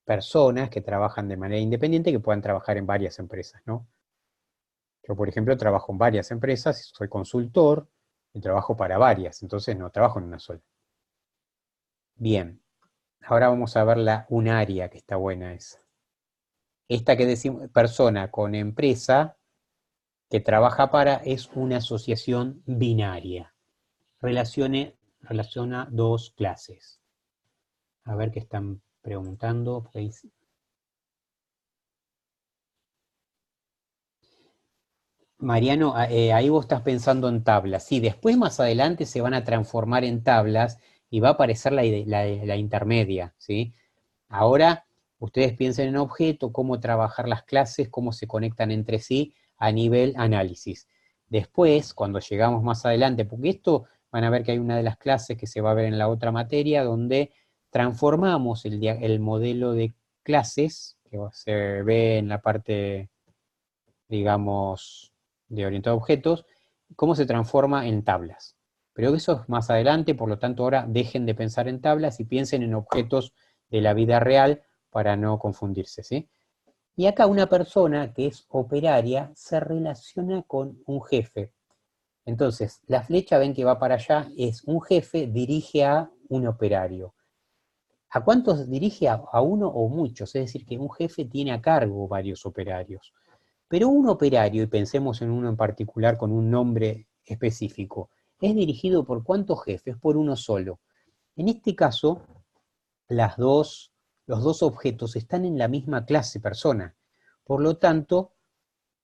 personas que trabajan de manera independiente que puedan trabajar en varias empresas, ¿no? Yo, por ejemplo, trabajo en varias empresas, soy consultor y trabajo para varias, entonces no trabajo en una sola. Bien, ahora vamos a ver un área que está buena esa. Esta que decimos, persona con empresa que trabaja para, es una asociación binaria. Relaciona dos clases. A ver qué están preguntando. Mariano, ahí vos estás pensando en tablas. Sí, después más adelante se van a transformar en tablas y va a aparecer la intermedia, ¿sí? Ahora, ustedes piensen en objeto, cómo trabajar las clases, cómo se conectan entre sí a nivel análisis. Después, cuando llegamos más adelante, porque esto van a ver que hay una de las clases que se va a ver en la otra materia, donde transformamos el modelo de clases, que se ve en la parte, digamos, de orientado a objetos, cómo se transforma en tablas. Pero eso es más adelante, por lo tanto ahora dejen de pensar en tablas y piensen en objetos de la vida real para no confundirse, ¿sí? Y acá una persona que es operaria se relaciona con un jefe. Entonces, la flecha, ven que va para allá, es un jefe dirige a un operario. ¿A cuántos dirige? A uno o muchos, es decir, que un jefe tiene a cargo varios operarios. Pero un operario, y pensemos en uno en particular con un nombre específico, es dirigido por ¿cuántos jefes? Por uno solo. En este caso, los dos objetos están en la misma clase persona. Por lo tanto,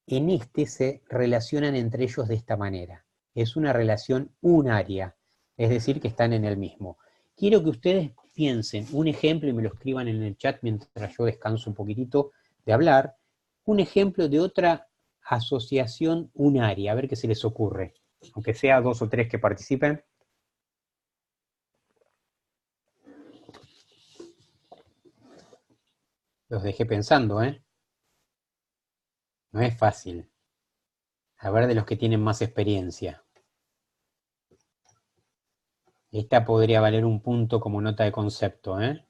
en este se relacionan entre ellos de esta manera. Es una relación unaria, es decir, que están en el mismo. Quiero que ustedes piensen un ejemplo y me lo escriban en el chat mientras yo descanso un poquitito de hablar, un ejemplo de otra asociación unaria, a ver qué se les ocurre, aunque sea 2 o 3 que participen. Los dejé pensando, ¿eh? No es fácil. A ver de los que tienen más experiencia. Esta podría valer un punto como nota de concepto, ¿eh?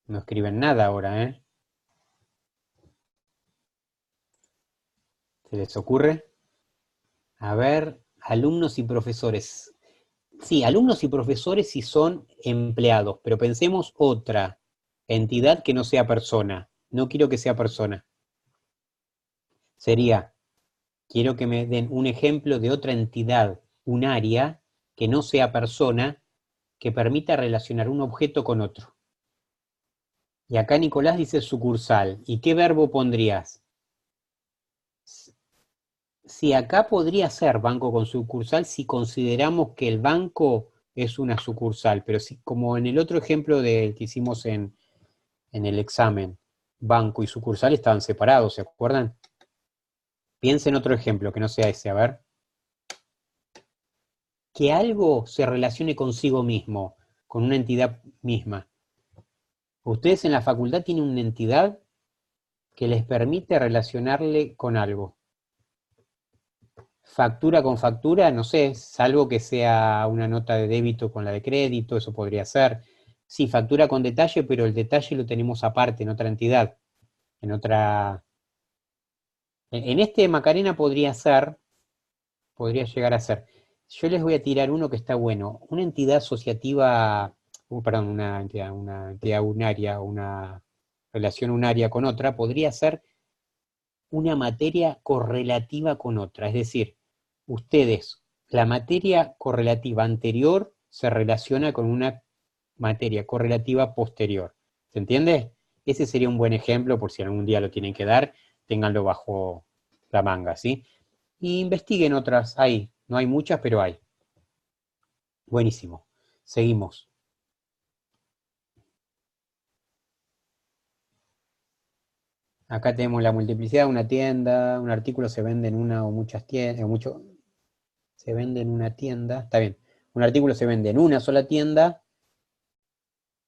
No escriben nada ahora, ¿eh? ¿Se les ocurre? A ver, alumnos y profesores. Sí, alumnos y profesores sí son empleados, pero pensemos otra entidad que no sea persona. No quiero que sea persona. Sería, quiero que me den un ejemplo de otra entidad, un área, que no sea persona, que permita relacionar un objeto con otro. Y acá Nicolás dice sucursal. ¿Y qué verbo pondrías? Si acá podría ser banco con sucursal si consideramos que el banco es una sucursal, pero si, como en el otro ejemplo que hicimos en el examen, banco y sucursal estaban separados, ¿se acuerdan? Piensen en otro ejemplo que no sea ese, a ver. Que algo se relacione consigo mismo, con una entidad misma. Ustedes en la facultad tienen una entidad que les permite relacionarle con algo. Factura con factura, no sé, salvo que sea una nota de débito con la de crédito, eso podría ser. Sí, factura con detalle, pero el detalle lo tenemos aparte, en otra entidad, en otra... En este Macarena podría llegar a ser. Yo les voy a tirar uno que está bueno. Una entidad asociativa, perdón, una entidad unaria, una relación unaria con otra, podría ser una materia correlativa con otra. Es decir, ustedes, la materia correlativa anterior se relaciona con una materia correlativa posterior. ¿Se entiende? Ese sería un buen ejemplo, por si algún día lo tienen que dar, ténganlo bajo la manga, ¿sí? Y investiguen otras, hay, no hay muchas, pero hay. Buenísimo. Seguimos. Acá tenemos la multiplicidad de una tienda, un artículo se vende en una o muchas tiendas, se vende en una tienda, está bien. Un artículo se vende en una sola tienda,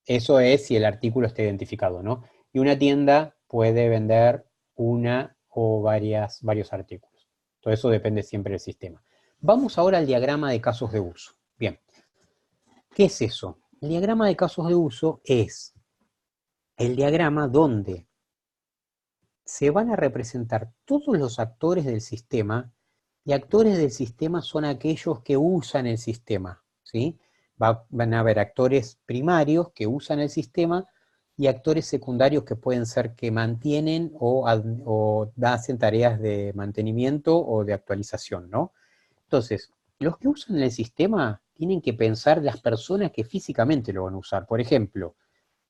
eso es si el artículo está identificado, ¿no? Y una tienda puede vender una o varios artículos. Todo eso depende siempre del sistema. Vamos ahora al diagrama de casos de uso. Bien, ¿qué es eso? El diagrama de casos de uso es el diagrama donde se van a representar todos los actores del sistema, y actores del sistema son aquellos que usan el sistema, ¿sí? Van a haber actores primarios que usan el sistema y actores secundarios que pueden ser que mantienen o hacen tareas de mantenimiento o de actualización, ¿no? Entonces, los que usan el sistema tienen que pensar las personas que físicamente lo van a usar. Por ejemplo,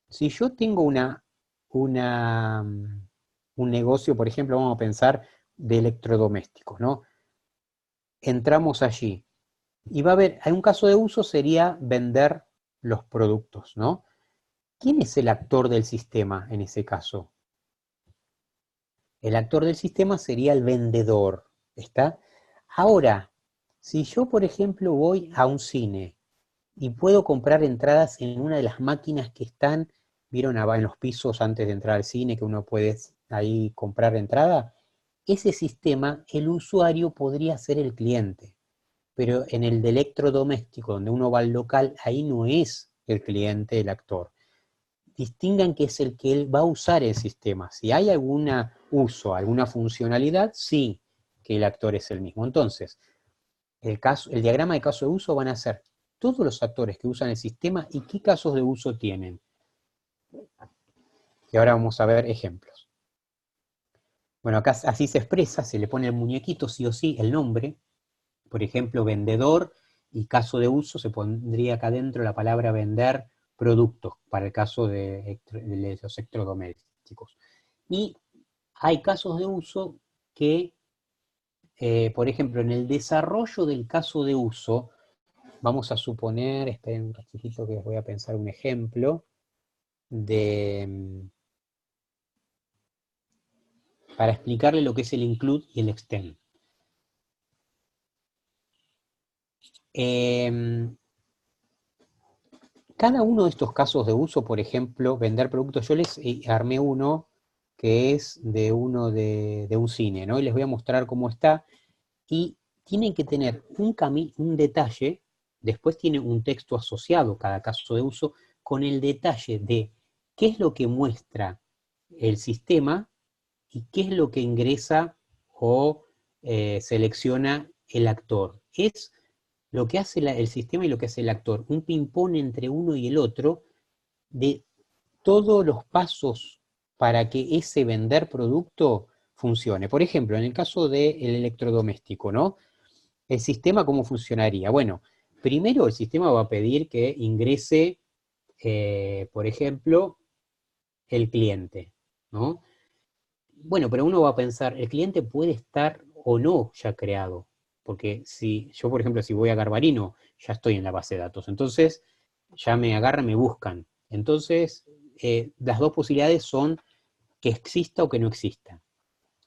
si yo tengo una, un negocio, por ejemplo, vamos a pensar de electrodomésticos, ¿no? Entramos allí y va a haber, hay un caso de uso sería vender los productos, ¿no? ¿Quién es el actor del sistema en ese caso? El actor del sistema sería el vendedor, ¿está? Ahora, si yo, por ejemplo, voy a un cine y puedo comprar entradas en una de las máquinas que están, ¿vieron en los pisos antes de entrar al cine que uno puede ahí comprar entrada? Ese sistema, el usuario podría ser el cliente, pero en el de electrodoméstico, donde uno va al local, ahí no es el cliente el actor. Distingan que es el que él va a usar el sistema. Si hay algún uso, alguna funcionalidad, sí que el actor es el mismo. Entonces, el diagrama de caso de uso van a ser todos los actores que usan el sistema y qué casos de uso tienen. Y ahora vamos a ver ejemplos. Bueno, acá así se expresa, se le pone el muñequito sí o sí, el nombre. Por ejemplo, vendedor y caso de uso, se pondría acá adentro la palabra vender productos, para el caso de los electrodomésticos. Y hay casos de uso que, por ejemplo, en el desarrollo del caso de uso, vamos a suponer, esperen un ratito que les voy a pensar un ejemplo, para explicarle lo que es el include y el extend. Cada uno de estos casos de uso, por ejemplo, vender productos, yo les armé uno que es de un cine, ¿no? Y les voy a mostrar cómo está. Y tienen que tener un detalle, después tiene un texto asociado cada caso de uso, con el detalle de qué es lo que muestra el sistema y qué es lo que ingresa o selecciona el actor. Es lo que hace el sistema y lo que hace el actor, un ping-pong entre uno y el otro de todos los pasos para que ese vender producto funcione. Por ejemplo, en el caso del electrodoméstico, ¿no? El sistema, ¿cómo funcionaría? Bueno, primero el sistema va a pedir que ingrese, por ejemplo, el cliente, ¿no? Bueno, pero uno va a pensar, el cliente puede estar o no ya creado, porque si yo, por ejemplo, si voy a Garbarino, ya estoy en la base de datos, entonces ya me agarran, me buscan. Entonces, las dos posibilidades son que exista o que no exista.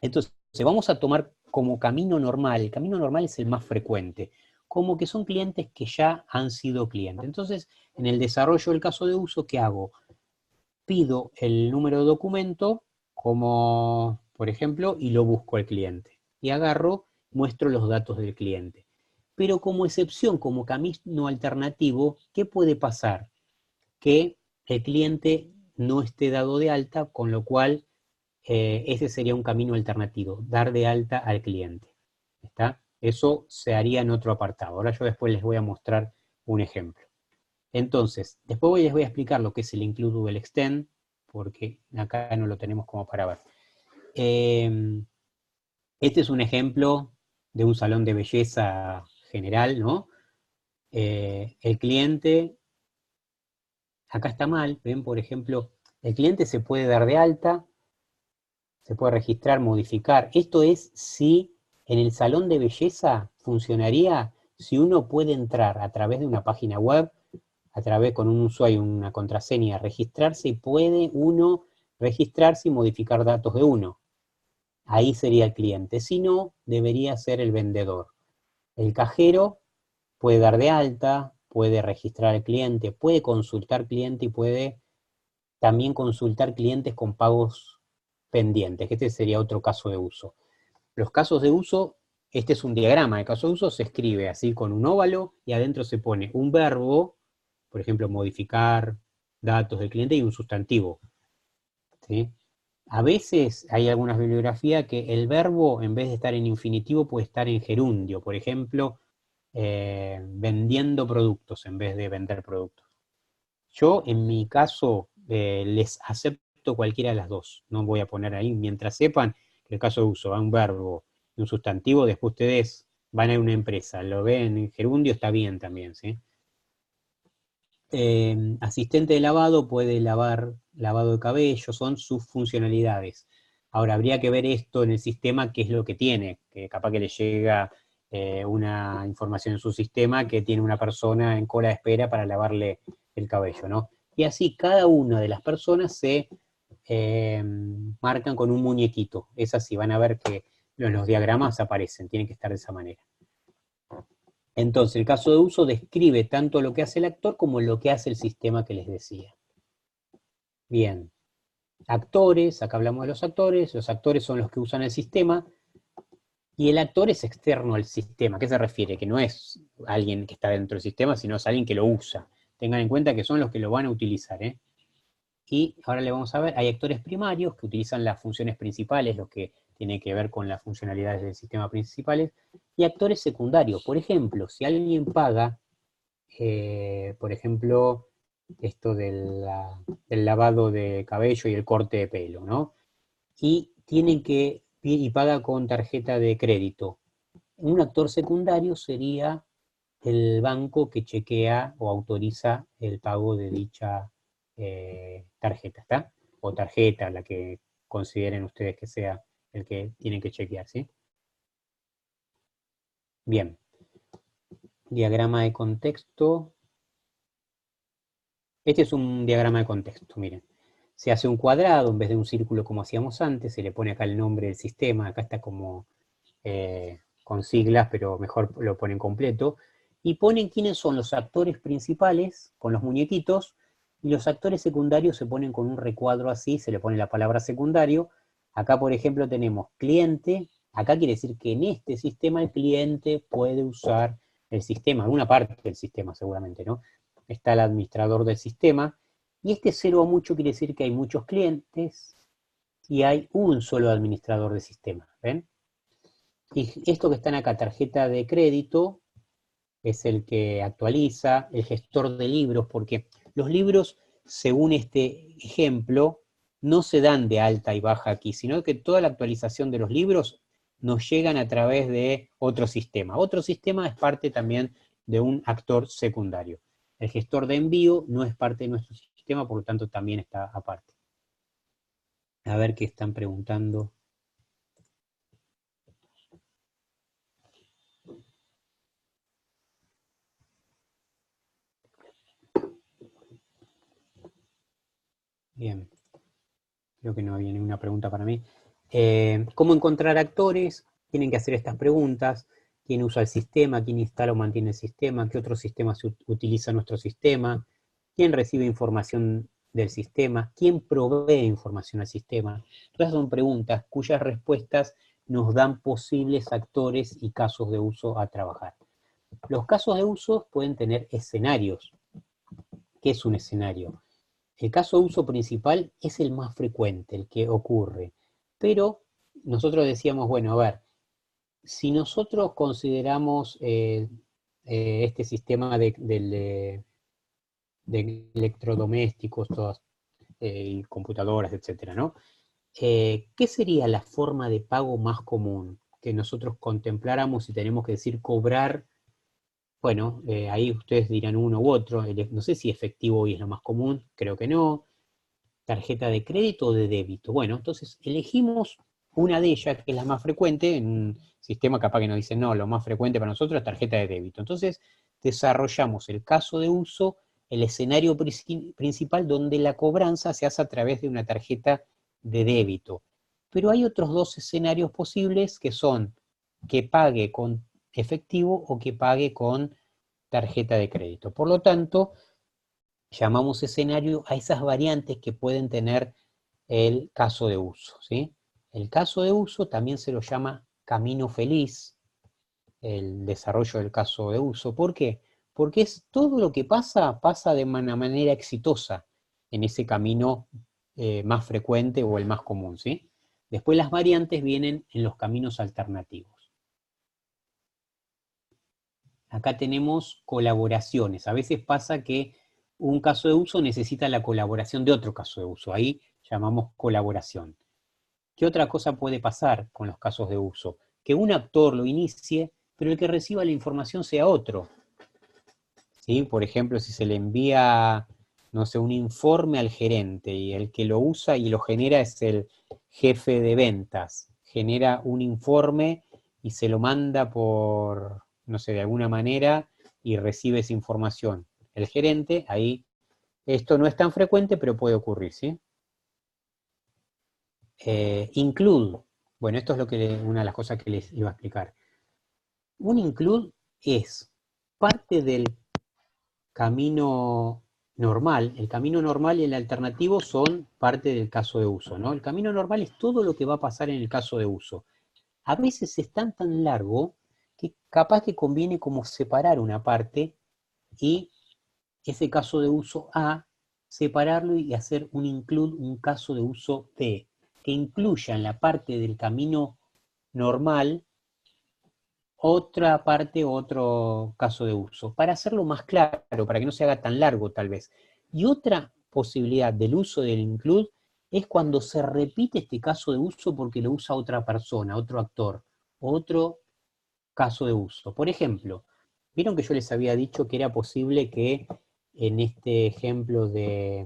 Entonces, vamos a tomar como camino normal, el camino normal es el más frecuente, como que son clientes que ya han sido clientes. Entonces, en el desarrollo del caso de uso, ¿qué hago? Pido el número de documento, como por ejemplo, y lo busco al cliente. Y agarro, muestro los datos del cliente. Pero como excepción, como camino alternativo, ¿qué puede pasar? Que el cliente no esté dado de alta, con lo cual ese sería un camino alternativo, dar de alta al cliente. ¿Está? Eso se haría en otro apartado. Ahora yo después les voy a mostrar un ejemplo. Entonces, después les voy a explicar lo que es el include o el extend, porque acá no lo tenemos como para ver. Este es un ejemplo de un salón de belleza general, ¿no? El cliente, acá está mal, ven, por ejemplo, el cliente se puede dar de alta, se puede registrar, modificar. Esto es si en el salón de belleza funcionaría si uno puede entrar a través de una página web, a través con un usuario, una contraseña, registrarse y puede uno registrarse y modificar datos de uno. Ahí sería el cliente. Si no, debería ser el vendedor. El cajero puede dar de alta, puede registrar al cliente, puede consultar cliente y puede también consultar clientes con pagos pendientes, que este sería otro caso de uso. Los casos de uso, este es un diagrama de caso de uso, se escribe así con un óvalo y adentro se pone un verbo, por ejemplo, modificar datos del cliente y un sustantivo. ¿Sí? A veces hay algunas bibliografías que el verbo, en vez de estar en infinitivo, puede estar en gerundio. Por ejemplo, vendiendo productos en vez de vender productos. Yo, en mi caso, les acepto cualquiera de las dos. No voy a poner ahí, mientras sepan que el caso de uso va un verbo y un sustantivo, después ustedes van a una empresa, lo ven en gerundio, está bien también, ¿sí? Asistente de lavado puede lavar lavado de cabello, son sus funcionalidades. Ahora, habría que ver esto en el sistema, qué es lo que tiene, que capaz que le llega una información en su sistema que tiene una persona en cola de espera para lavarle el cabello, ¿no? y así cada una de las personas se marcan con un muñequito. Es así, van a ver que los diagramas aparecen, tienen que estar de esa manera. Entonces, el caso de uso describe tanto lo que hace el actor como lo que hace el sistema que les decía. Bien. Actores, acá hablamos de los actores son los que usan el sistema, y el actor es externo al sistema. ¿A qué se refiere? Que no es alguien que está dentro del sistema, sino es alguien que lo usa. Tengan en cuenta que son los que lo van a utilizar, ¿eh? Y ahora le vamos a ver, hay actores primarios que utilizan las funciones principales, lo que tiene que ver con las funcionalidades del sistema principales, y actores secundarios. Por ejemplo, si alguien paga, por ejemplo, esto del lavado de cabello y el corte de pelo, ¿no? Y paga con tarjeta de crédito. Un actor secundario sería el banco que chequea o autoriza el pago de dicha tarjeta, ¿está? O tarjeta, la que consideren ustedes que sea el que tienen que chequear, ¿sí? Bien. Diagrama de contexto. Este es un diagrama de contexto, miren. Se hace un cuadrado en vez de un círculo como hacíamos antes, se le pone acá el nombre del sistema, acá está como con siglas, pero mejor lo ponen completo, y ponen quiénes son los actores principales, con los muñequitos, y los actores secundarios se ponen con un recuadro así, se le pone la palabra secundario. Acá, por ejemplo, tenemos cliente, acá quiere decir que en este sistema el cliente puede usar el sistema, alguna parte del sistema seguramente, ¿no? Está el administrador del sistema, y este 0 a mucho quiere decir que hay muchos clientes, y hay un solo administrador de sistema, ¿ven? Y esto que están acá, tarjeta de crédito, es el que actualiza, el gestor de libros, porque los libros, según este ejemplo, no se dan de alta y baja aquí, sino que toda la actualización de los libros nos llegan a través de otro sistema. Otro sistema es parte también de un actor secundario. El gestor de envío no es parte de nuestro sistema, por lo tanto también está aparte. A ver qué están preguntando. Bien. Creo que no había ninguna pregunta para mí. ¿Cómo encontrar actores? Tienen que hacer estas preguntas. ¿Quién usa el sistema? ¿Quién instala o mantiene el sistema? ¿Qué otro sistema utiliza nuestro sistema? ¿Quién recibe información del sistema? ¿Quién provee información al sistema? Todas son preguntas cuyas respuestas nos dan posibles actores y casos de uso a trabajar. Los casos de uso pueden tener escenarios. ¿Qué es un escenario? El caso de uso principal es el más frecuente, el que ocurre. Pero nosotros decíamos, bueno, a ver, si nosotros consideramos este sistema de electrodomésticos, todas, y computadoras, etcétera, ¿no? ¿Qué sería la forma de pago más común que nosotros contempláramos si tenemos que decir cobrar? Bueno, ahí ustedes dirán uno u otro. No sé si efectivo hoy es lo más común, creo que no. ¿Tarjeta de crédito o de débito? Bueno, entonces elegimos una de ellas, que es la más frecuente. En un sistema capaz que nos dicen, no, lo más frecuente para nosotros es tarjeta de débito. Entonces desarrollamos el caso de uso, el escenario principal donde la cobranza se hace a través de una tarjeta de débito. Pero hay otros dos escenarios posibles, que son que pague con efectivo o que pague con tarjeta de crédito. Por lo tanto, llamamos escenario a esas variantes que pueden tener el caso de uso, ¿sí? El caso de uso también se lo llama camino feliz, el desarrollo del caso de uso. ¿Por qué? Porque es todo lo que pasa de una manera exitosa en ese camino más frecuente o el más común, ¿sí? Después las variantes vienen en los caminos alternativos. Acá tenemos colaboraciones. A veces pasa que un caso de uso necesita la colaboración de otro caso de uso. Ahí llamamos colaboración. ¿Qué otra cosa puede pasar con los casos de uso? Que un actor lo inicie, pero el que reciba la información sea otro. ¿Sí? Por ejemplo, si se le envía, no sé, un informe al gerente y el que lo usa y lo genera es el jefe de ventas. Genera un informe y se lo manda por, no sé, de alguna manera, y recibe esa información. El gerente, ahí Esto no es tan frecuente, pero puede ocurrir, ¿sí? Include. Bueno, esto es una de las cosas que les iba a explicar. Un include es parte del camino normal. El camino normal y el alternativo son parte del caso de uso, ¿no? El camino normal es todo lo que va a pasar en el caso de uso. A veces es tan largo que capaz que conviene como separar una parte y ese caso de uso A, separarlo y hacer un include, un caso de uso B, que incluya en la parte del camino normal otra parte, otro caso de uso, para hacerlo más claro, para que no se haga tan largo tal vez. Y otra posibilidad del uso del include es cuando se repite este caso de uso porque lo usa otra persona, otro actor, otro caso de uso. Por ejemplo, vieron que yo les había dicho que era posible que en este ejemplo de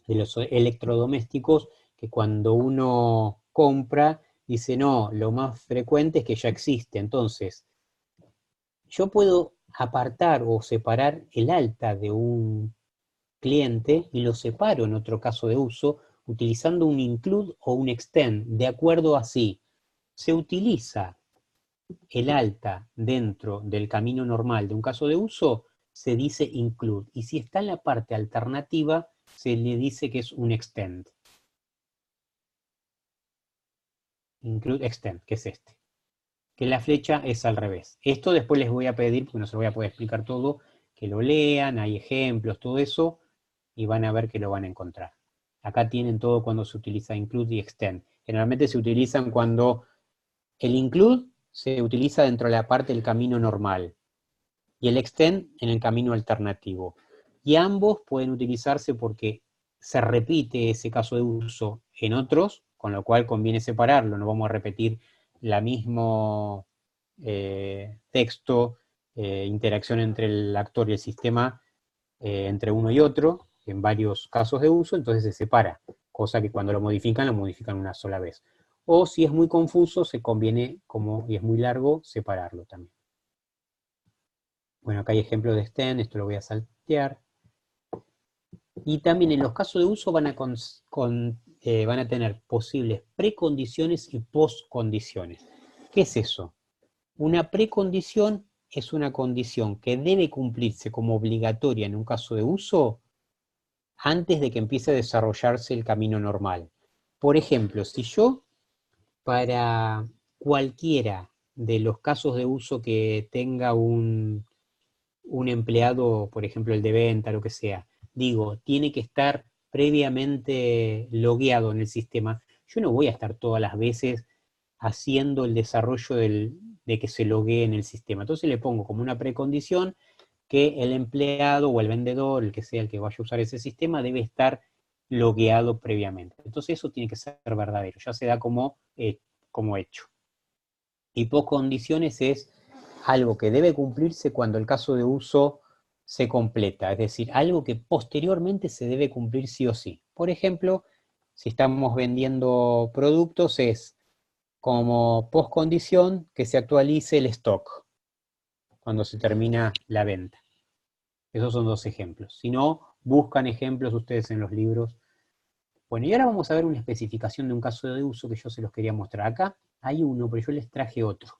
los electrodomésticos, que cuando uno compra, dice, no, lo más frecuente es que ya existe. Entonces, yo puedo apartar o separar el alta de un cliente y lo separo en otro caso de uso utilizando un include o un extend, de acuerdo a si se utiliza el alta dentro del camino normal de un caso de uso, se dice include. Y si está en la parte alternativa, se le dice que es un extend. Include extend, que es este. Que la flecha es al revés. Esto después les voy a pedir, porque no se lo voy a poder explicar todo, que lo lean, hay ejemplos, todo eso, y van a ver que lo van a encontrar. Acá tienen todo cuando se utiliza include y extend. Generalmente se utilizan cuando el include se utiliza dentro de la parte del camino normal y el extend en el camino alternativo. Y ambos pueden utilizarse porque se repite ese caso de uso en otros, con lo cual conviene separarlo, no vamos a repetir la mismo texto, interacción entre el actor y el sistema, entre uno y otro, en varios casos de uso, entonces se separa, cosa que cuando lo modifican una sola vez. O si es muy confuso, se conviene, y es muy largo, separarlo también. Bueno, acá hay ejemplos de extend, esto lo voy a saltear. Y también en los casos de uso van a tener posibles precondiciones y postcondiciones. ¿Qué es eso? Una precondición es una condición que debe cumplirse como obligatoria en un caso de uso antes de que empiece a desarrollarse el camino normal. Por ejemplo, si yo para cualquiera de los casos de uso que tenga un empleado, por ejemplo el de venta, lo que sea, digo, tiene que estar previamente logueado en el sistema, yo no voy a estar todas las veces haciendo el desarrollo de que se loguee en el sistema. Entonces le pongo como una precondición que el empleado o el vendedor, el que sea el que vaya a usar ese sistema, debe estar logueado previamente. Entonces eso tiene que ser verdadero, ya se da como hecho. Y postcondiciones es algo que debe cumplirse cuando el caso de uso se completa, es decir, algo que posteriormente se debe cumplir sí o sí. Por ejemplo, si estamos vendiendo productos, es como postcondición que se actualice el stock cuando se termina la venta. Esos son dos ejemplos. Si no, buscan ejemplos ustedes en los libros. Bueno, y ahora vamos a ver una especificación de un caso de uso que yo se los quería mostrar. Acá hay uno, pero yo les traje otro.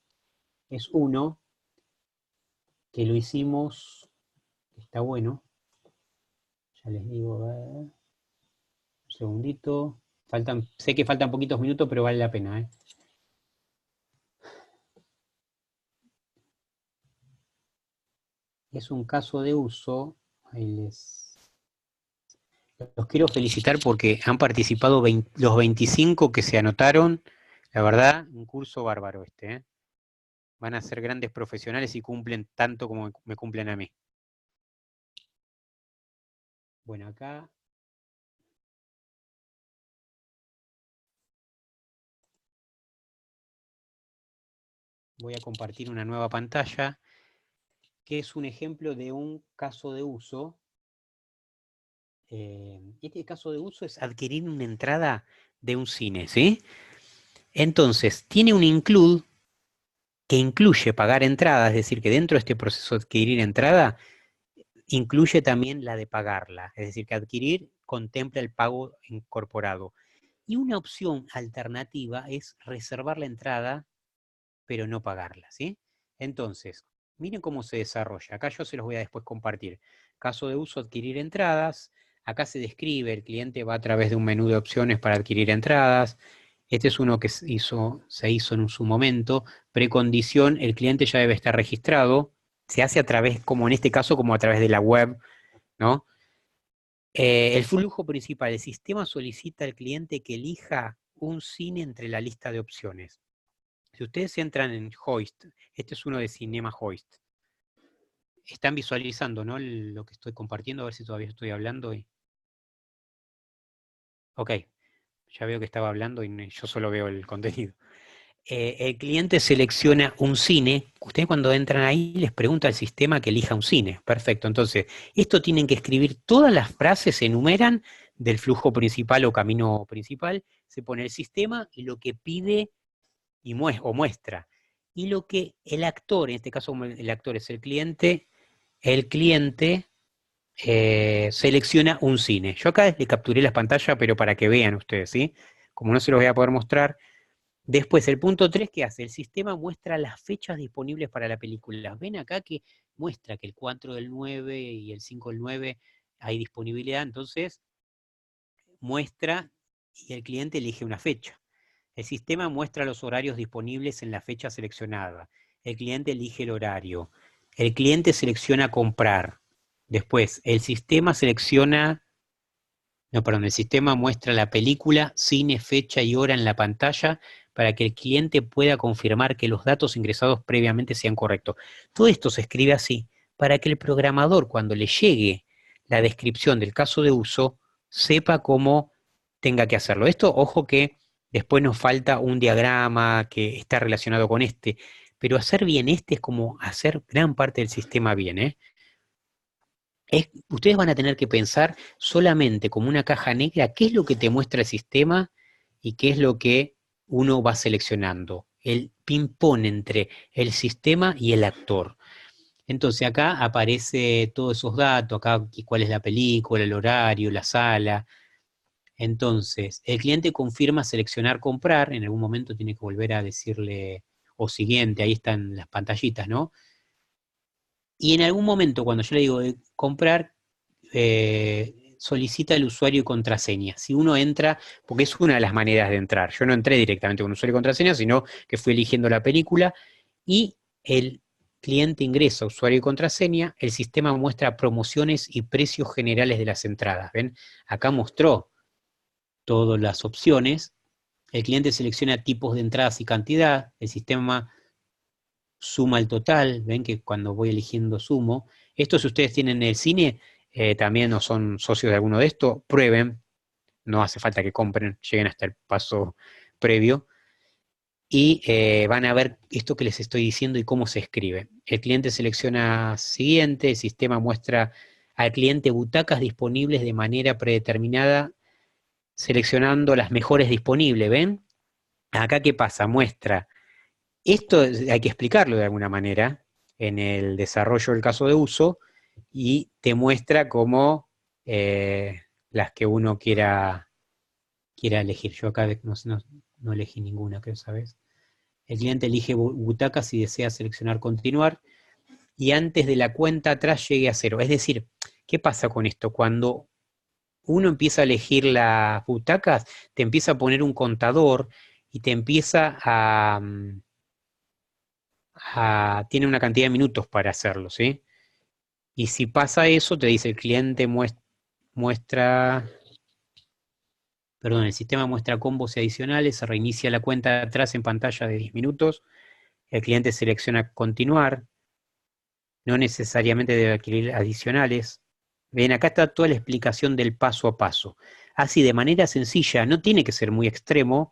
Es uno que lo hicimos, está bueno. Ya les digo, un segundito. Sé que faltan poquitos minutos, pero vale la pena, ¿eh? Es un caso de uso. Ahí los quiero felicitar porque han participado los 25 que se anotaron. La verdad, un curso bárbaro este, ¿eh? Van a ser grandes profesionales y cumplen tanto como me cumplen a mí. Bueno, acá voy a compartir una nueva pantalla que es un ejemplo de un caso de uso. Este caso de uso es adquirir una entrada de un cine, ¿sí? Entonces, tiene un include que incluye pagar entrada, es decir, que dentro de este proceso de adquirir entrada, incluye también la de pagarla, es decir, que adquirir contempla el pago incorporado. Y una opción alternativa es reservar la entrada, pero no pagarla, ¿sí? Entonces, miren cómo se desarrolla. Acá yo se los voy a después compartir. Caso de uso, adquirir entradas. Acá se describe, el cliente va a través de un menú de opciones para adquirir entradas. Este es uno que se hizo en su momento. Precondición, el cliente ya debe estar registrado. Se hace a través, como en este caso, como a través de la web, ¿no? El flujo principal, el sistema solicita al cliente que elija un cine entre la lista de opciones. Si ustedes entran en Hoist, este es uno de Cinema Hoist, están visualizando, ¿no? Lo que estoy compartiendo, a ver si todavía estoy hablando. Ok, ya veo que estaba hablando y yo solo veo el contenido. El cliente selecciona un cine. Ustedes cuando entran ahí les pregunta al sistema que elija un cine. Perfecto. Entonces, esto tienen que escribir todas las frases, se enumeran del flujo principal o camino principal, se pone el sistema y lo que pide o muestra. Y lo que el actor, en este caso el actor es el cliente selecciona un cine. Yo acá le capturé la pantalla, pero para que vean ustedes, ¿sí? Como no se los voy a poder mostrar. Después, el punto 3, ¿qué hace? El sistema muestra las fechas disponibles para la película. Ven acá que muestra que el 4 del 9 y el 5 del 9 hay disponibilidad, entonces muestra y el cliente elige una fecha. El sistema muestra los horarios disponibles en la fecha seleccionada. El cliente elige el horario. El cliente selecciona comprar. Después, el sistema el sistema muestra la película, cine, fecha y hora en la pantalla para que el cliente pueda confirmar que los datos ingresados previamente sean correctos. Todo esto se escribe así para que el programador, cuando le llegue la descripción del caso de uso, sepa cómo tenga que hacerlo. Esto, ojo que después nos falta un diagrama que está relacionado con este, pero hacer bien este es como hacer gran parte del sistema bien, ¿eh? Ustedes van a tener que pensar solamente como una caja negra qué es lo que te muestra el sistema y qué es lo que uno va seleccionando. El ping-pong entre el sistema y el actor. Entonces acá aparece todos esos datos, acá cuál es la película, el horario, la sala. Entonces, el cliente confirma seleccionar comprar, en algún momento tiene que volver a decirle, o siguiente, ahí están las pantallitas, ¿no? Y en algún momento, cuando yo le digo comprar, solicita el usuario y contraseña. Si uno entra, porque es una de las maneras de entrar. Yo no entré directamente con usuario y contraseña, sino que fui eligiendo la película y el cliente ingresa usuario y contraseña, el sistema muestra promociones y precios generales de las entradas. ¿Ven? Acá mostró todas las opciones. El cliente selecciona tipos de entradas y cantidad. El sistema suma el total, ven que cuando voy eligiendo sumo. Esto si ustedes tienen el cine, también no son socios de alguno de estos, prueben, no hace falta que compren, lleguen hasta el paso previo y van a ver esto que les estoy diciendo y cómo se escribe. El cliente selecciona siguiente, el sistema muestra al cliente butacas disponibles de manera predeterminada, seleccionando las mejores disponibles, ¿ven? Acá, ¿qué pasa? Muestra esto hay que explicarlo de alguna manera en el desarrollo del caso de uso y te muestra cómo las que uno quiera elegir. Yo acá no elegí ninguna, creo, ¿sabes? El cliente elige butacas si desea seleccionar continuar y antes de la cuenta atrás llegue a cero. Es decir, ¿qué pasa con esto? Cuando uno empieza a elegir las butacas, te empieza a poner un contador y te empieza tiene una cantidad de minutos para hacerlo, ¿sí? Y si pasa eso, te dice el cliente el sistema muestra combos adicionales, se reinicia la cuenta de atrás en pantalla de 10 minutos, el cliente selecciona continuar, no necesariamente debe adquirir adicionales. Ven, acá está toda la explicación del paso a paso. Así, de manera sencilla, no tiene que ser muy extremo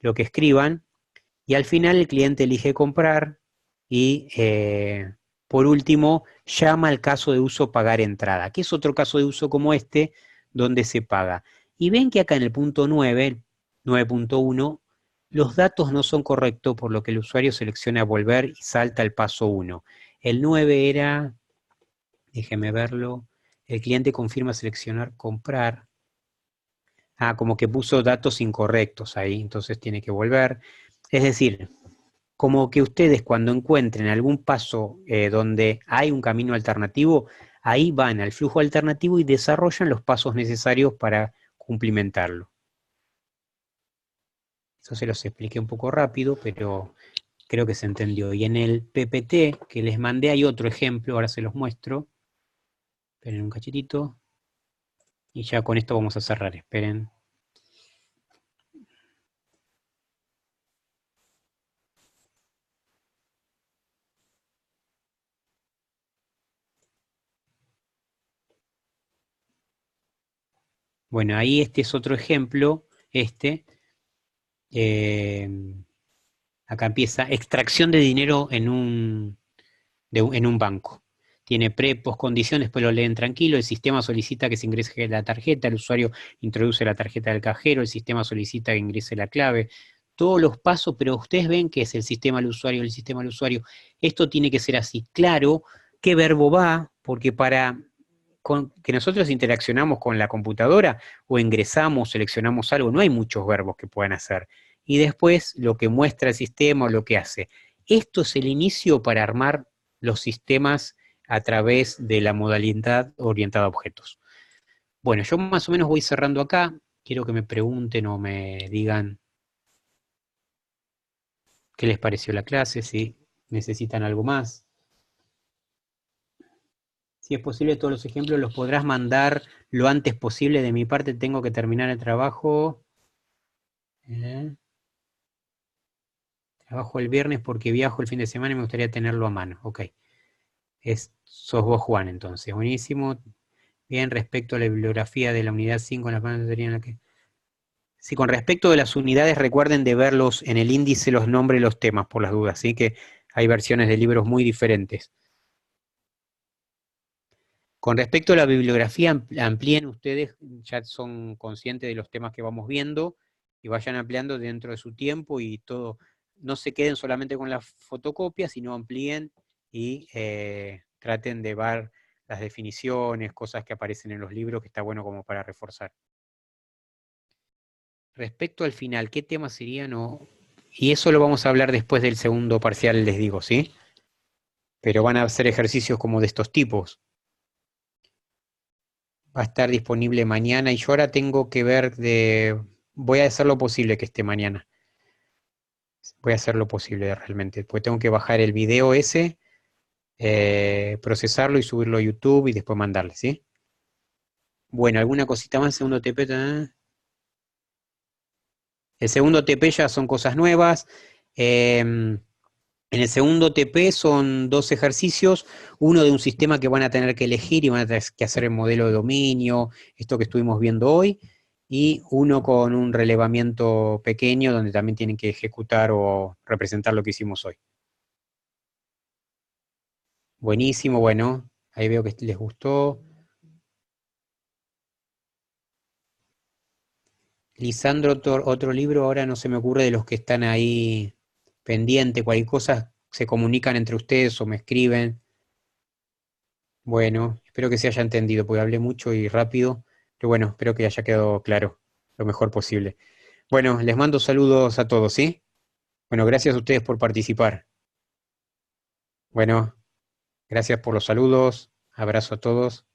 lo que escriban, y al final el cliente elige comprar y por último llama al caso de uso pagar entrada, que es otro caso de uso como este donde se paga. Y ven que acá en el punto 9, 9.1, los datos no son correctos, por lo que el usuario selecciona volver y salta al paso 1. El 9 era Déjeme verlo. El cliente confirma seleccionar comprar. Ah, como que puso datos incorrectos ahí, entonces tiene que volver. Es decir, como que ustedes cuando encuentren algún paso donde hay un camino alternativo, ahí van al flujo alternativo y desarrollan los pasos necesarios para cumplimentarlo. Eso se los expliqué un poco rápido, pero creo que se entendió. Y en el PPT que les mandé hay otro ejemplo, ahora se los muestro. Esperen un cachitito. Y ya con esto vamos a cerrar, esperen. Bueno, ahí este es otro ejemplo, acá empieza extracción de dinero en un banco. Tiene pre, post condición, después lo leen tranquilo, el sistema solicita que se ingrese la tarjeta, el usuario introduce la tarjeta del cajero, el sistema solicita que ingrese la clave, todos los pasos, pero ustedes ven que es el sistema al usuario, el sistema al usuario. Esto tiene que ser así, claro, qué verbo va, porque para que nosotros interaccionamos con la computadora o ingresamos, seleccionamos algo, no hay muchos verbos que puedan hacer. Y después lo que muestra el sistema o lo que hace. Esto es el inicio para armar los sistemas a través de la modalidad orientada a objetos. Bueno, yo más o menos voy cerrando acá. Quiero que me pregunten o me digan qué les pareció la clase, si necesitan algo más. Si es posible, todos los ejemplos los podrás mandar lo antes posible. De mi parte tengo que terminar el trabajo. Trabajo el viernes porque viajo el fin de semana y me gustaría tenerlo a mano. Ok. Sos vos, Juan, entonces. Buenísimo. Bien, respecto a la bibliografía de la unidad 5 en la materia en la que... Sí, con respecto de las unidades, recuerden de verlos en el índice los nombres y los temas, por las dudas, ¿sí? Que hay versiones de libros muy diferentes. Con respecto a la bibliografía, amplíen ustedes, ya son conscientes de los temas que vamos viendo, y vayan ampliando dentro de su tiempo y todo. No se queden solamente con la fotocopia, sino amplíen y traten de ver las definiciones, cosas que aparecen en los libros, que está bueno como para reforzar. Respecto al final, ¿qué temas serían? Y eso lo vamos a hablar después del segundo parcial, les digo, ¿sí? Pero van a hacer ejercicios como de estos tipos. Va a estar disponible mañana y yo ahora tengo que ver voy a hacer lo posible que esté mañana. Voy a hacer lo posible realmente, porque tengo que bajar el video ese, procesarlo y subirlo a YouTube y después mandarle, ¿sí? Bueno, ¿alguna cosita más? Segundo TP. El segundo TP ya son cosas nuevas. En el segundo TP son 2 ejercicios, uno de un sistema que van a tener que elegir y van a tener que hacer el modelo de dominio, esto que estuvimos viendo hoy, y uno con un relevamiento pequeño donde también tienen que ejecutar o representar lo que hicimos hoy. Buenísimo, bueno, ahí veo que les gustó. Lisandro, otro libro, ahora no se me ocurre de los que están ahí pendientes, cualquier cosa se comunican entre ustedes o me escriben. Bueno, espero que se haya entendido, porque hablé mucho y rápido, pero bueno, espero que haya quedado claro lo mejor posible. Bueno, les mando saludos a todos, ¿sí? Bueno, gracias a ustedes por participar. Bueno, gracias por los saludos, abrazo a todos.